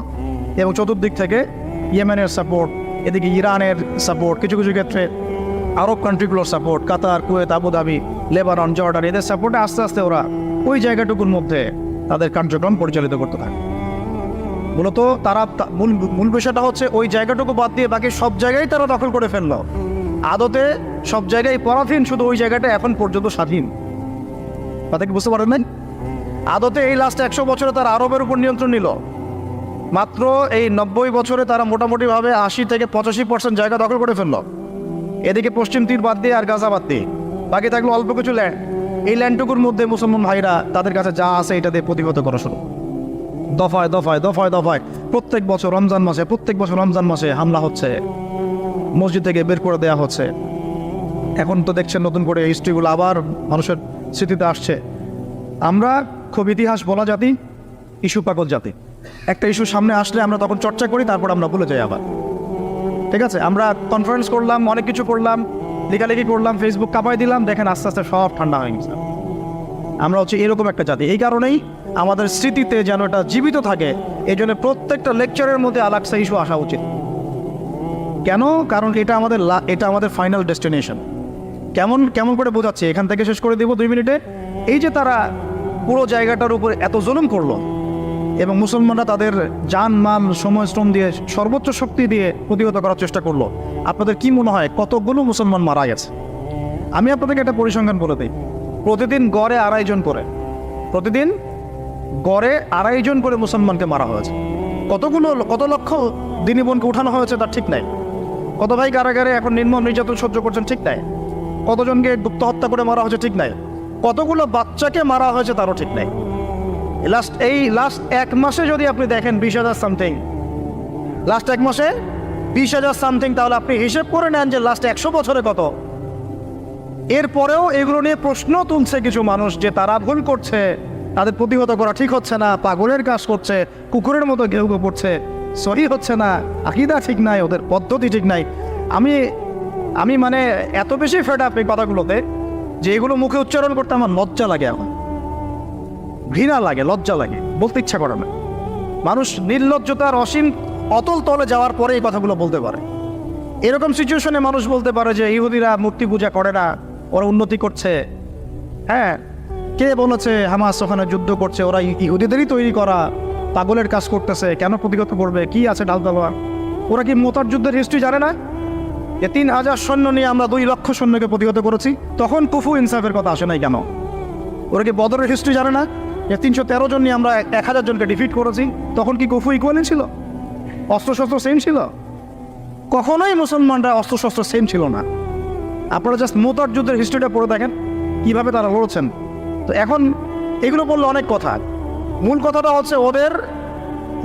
এবং চতুর্দিক থেকে ইয়েমেনের সাপোর্ট, এদিকে ইরানের সাপোর্ট, কিছু কিছু ক্ষেত্রে আরব কান্ট্রিগুলোর সাপোর্ট, কাতার, কুয়েত, আবুধাবি, লেবানন, জর্ডান, এদের সাপোর্টে আস্তে আস্তে ওরা ওই জায়গাটুকুর মধ্যে তাদের কার্যক্রম পরিচালিত করতে থাকে। মূলত তারা মূল বিষয়টা হচ্ছে ওই জায়গাটুকু বাদ দিয়ে বাকি সব জায়গায় তারা দখল করে ফেললো। আদতে সব জায়গায় পরাধীন, শুধু ওই জায়গাটা এখন পর্যন্ত স্বাধীন। কথা কি বুঝতে পারেন নাই? আদতে এই লাস্ট 100 বছরে তারা আরবের উপর নিয়ন্ত্রণ নিল। মাত্র এই 90 বছরে তারা মোটামুটিভাবে 80 থেকে 85% জায়গা দখল করে ফেললো। এদিকে পশ্চিম তীর বাদ দিয়ে আর গাজা বাদ দিয়ে বাকি থাকলো অল্প কিছু ল্যান্ড। এই ল্যান্ডটুকুর মধ্যে মুসলমান ভাইরা তাদের কাছে যা আছে এটা দিয়ে প্রতিহত করা শুরু, দফায় দফায় দফায় দফায়। প্রত্যেক বছর রমজান মাসে হামলা হচ্ছে, মসজিদ থেকে বের করে দেওয়া হচ্ছে। এখন তো দেখছেন নতুন করে হিস্ট্রিগুলো আবার মানুষের স্মৃতিতে আসছে। আমরা খুব ইতিহাস বলা জাতি, ইস্যু পাগল জাতি। একটা ইস্যু সামনে আসলে আমরা তখন চর্চা করি, তারপর আমরা ভুলে যাই আবার। ঠিক আছে, আমরা কনফারেন্স করলাম, অনেক কিছু করলাম, লেখালেখি করলাম, ফেসবুক কাঁপাই দিলাম, দেখেন আস্তে আস্তে সব ঠান্ডা হয়ে গেছে। আমরা হচ্ছে এরকম একটা জাতি। এই কারণেই আমাদের স্মৃতিতে যেন এটা জীবিত থাকে, এই জন্য প্রত্যেকটা লেকচারের মধ্যে আলাক্সা ইস্যু আসা উচিত। কেন? কারণ এটা আমাদের ফাইনাল ডেস্টিনেশন। কেমন করে বোঝাচ্ছি, এখান থেকে শেষ করে দিব 2 মিনিটে। এই যে তারা পুরো জায়গাটার উপর এত জুলুম করলো এবং মুসলমানরা তাদের জান মাল সময় শ্রম দিয়ে সর্বোচ্চ শক্তি দিয়ে প্রতিহত করার চেষ্টা করলো, আপনাদের কি মনে হয় কতগুলো মুসলমান মারা গেছে? আমি আপনাদেরকে একটা পরিসংখ্যান বলে দিই। প্রতিদিন গড়ে 2.5 জন করে, প্রতিদিন গড়ে 2.5 জন করে মুসলমানকে মারা হয়েছে। কত লক্ষ দিনী বোনকে উঠানো হয়েছে তার ঠিক নাই। কত ভাই কারাগারে এখন নির্মম নির্যাতন সহ্য করছেন ঠিক নাই। কতজনকে গুপ্ত হত্যা করে মারা হয়েছে ঠিক নাই। কতগুলো বাচ্চাকে মারা হয়েছে তারও ঠিক নাই। লাস্ট 1 মাসে যদি আপনি দেখেন 20,000 সামথিং, লাস্ট 1 মাসে 20,000 সামথিং, তাহলে আপনি হিসেব করে নেন যে লাস্ট 100 বছরে কত। এরপরেও এগুলো নিয়ে প্রশ্ন তুলছে কিছু মানুষ যে তারা ভুল করছে, তাদের প্রতিহত করা ঠিক হচ্ছে না, পাগলের কাজ করছে, কুকুরের মতো ঘেউ ঘেউ পড়ছে, সহি হচ্ছে না, আকীদা ঠিক নাই, ওদের পদ্ধতি ঠিক নাই। আমি মানে এত বেশি ফেড আপ এই কথাগুলোতে যে এগুলো মুখে উচ্চারণ করতে আমার লজ্জা লাগে, এখন ঘৃণা লাগে, লজ্জা লাগে, বলতে ইচ্ছা করে না। মানুষ নির্লজ্জতার অসীম অতল তলে যাওয়ার পরে এই কথাগুলো বলতে পারে। এরকম সিচুয়েশনে মানুষ বলতে পারে যে ইহুদিরা মূর্তি পূজা করে না, ওরা উন্নতি করছে। হ্যাঁ, কে বলেছে হামাস ওখানে যুদ্ধ করছে? ওরা ইহুদিদেরই তৈরি করা, পাগলের কাজ করতেছে, কেন প্রতিহত করবে? কি আছে ডাল দেওয়া? ওরা কি মোতার যুদ্ধের হিস্ট্রি জানে না? যে 3,000 সৈন্য নিয়ে আমরা 2 লক্ষ সৈন্যকে প্রতিহত করেছি, তখন কুফু ইনসাফের কথা আসে নাই কেন? ওরা কি বদরের হিস্ট্রি জানে না? যে 313 জন নিয়ে আমরা 1,000 জনকে ডিফিট করেছি, তখন কি কুফু ইকুয়ালি ছিল? অস্ত্রশস্ত্র সেম ছিল? কখনোই মুসলমানরা অস্ত্রশস্ত্র সেম ছিল না। আপনারা জাস্ট মোতার যুদ্ধের হিস্ট্রিটা পড়ে দেখেন কীভাবে তারা লড়ছেন। তো এখন এগুলো বললে অনেক কথা, মূল কথাটা হচ্ছে ওদের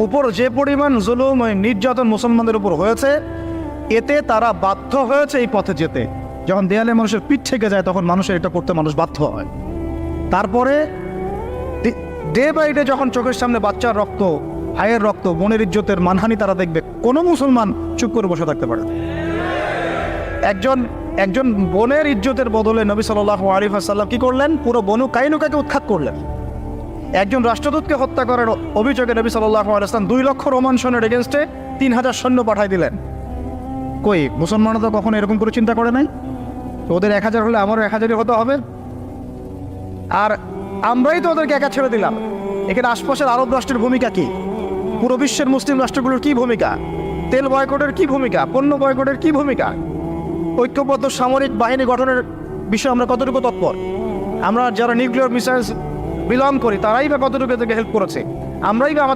উপর যে পরিমাণ জুলুম নির্যাতন মুসলমানদের উপর হয়েছে, এতে তারা বাধ্য হয়েছে এই পথে যেতে। যখন দেয়ালে মানুষের পিঠ থেকে যায় তখন মানুষের এটা করতে মানুষ বাধ্য হয়। তারপরে ডে বাই ডে যখন চোখের সামনে বাচ্চার রক্ত, ভাইয়ের রক্ত, বোনের ইজ্জতের মানহানি তারা দেখবে, কোনো মুসলমান চুপ করে বসে থাকতে পারে। একজন বোনের ইজ্জতের বদলে নবী সাল্লাল্লাহু আলাইহি ওয়াসাল্লাম কি করলেন? পুরো বনু কাইনুকাকে উৎখাত করলেন। একজন রাষ্ট্রদূতকে হত্যা করার অভিযোগে নবী সাল্লাল্লাহু আলাইহি ওয়াসাল্লাম 2 লক্ষ রোমান সৈন্যের এগেনস্টে 3,000 সৈন্য পাঠাই দিলেন। কই মুসলমানরা তো কখনো এরকম করে চিন্তা করে নাই। তো ওদের 1000 হলে আমারও 1000ই হতে হবে। আর আমরাই তো ওদেরকে একা ছেড়ে দিলাম। এখানে আশপাশের আরব রাষ্ট্রের ভূমিকা কি? পুরো বিশ্বের মুসলিম রাষ্ট্রগুলোর কি ভূমিকা? তেল বয়কটের কি ভূমিকা? পণ্য বয়কটের কি ভূমিকা? ঐক্যবদ্ধ সামরিক বাহিনী গঠনের বিষয়ে আমরা কতটুকু তৎপর? আমরা যারা নিউক্লিয়ার মিসাইলস বিলং করি তারাই বা কতটুকু এদেরকে হেল্প করেছে? আমরাই বা আমাদের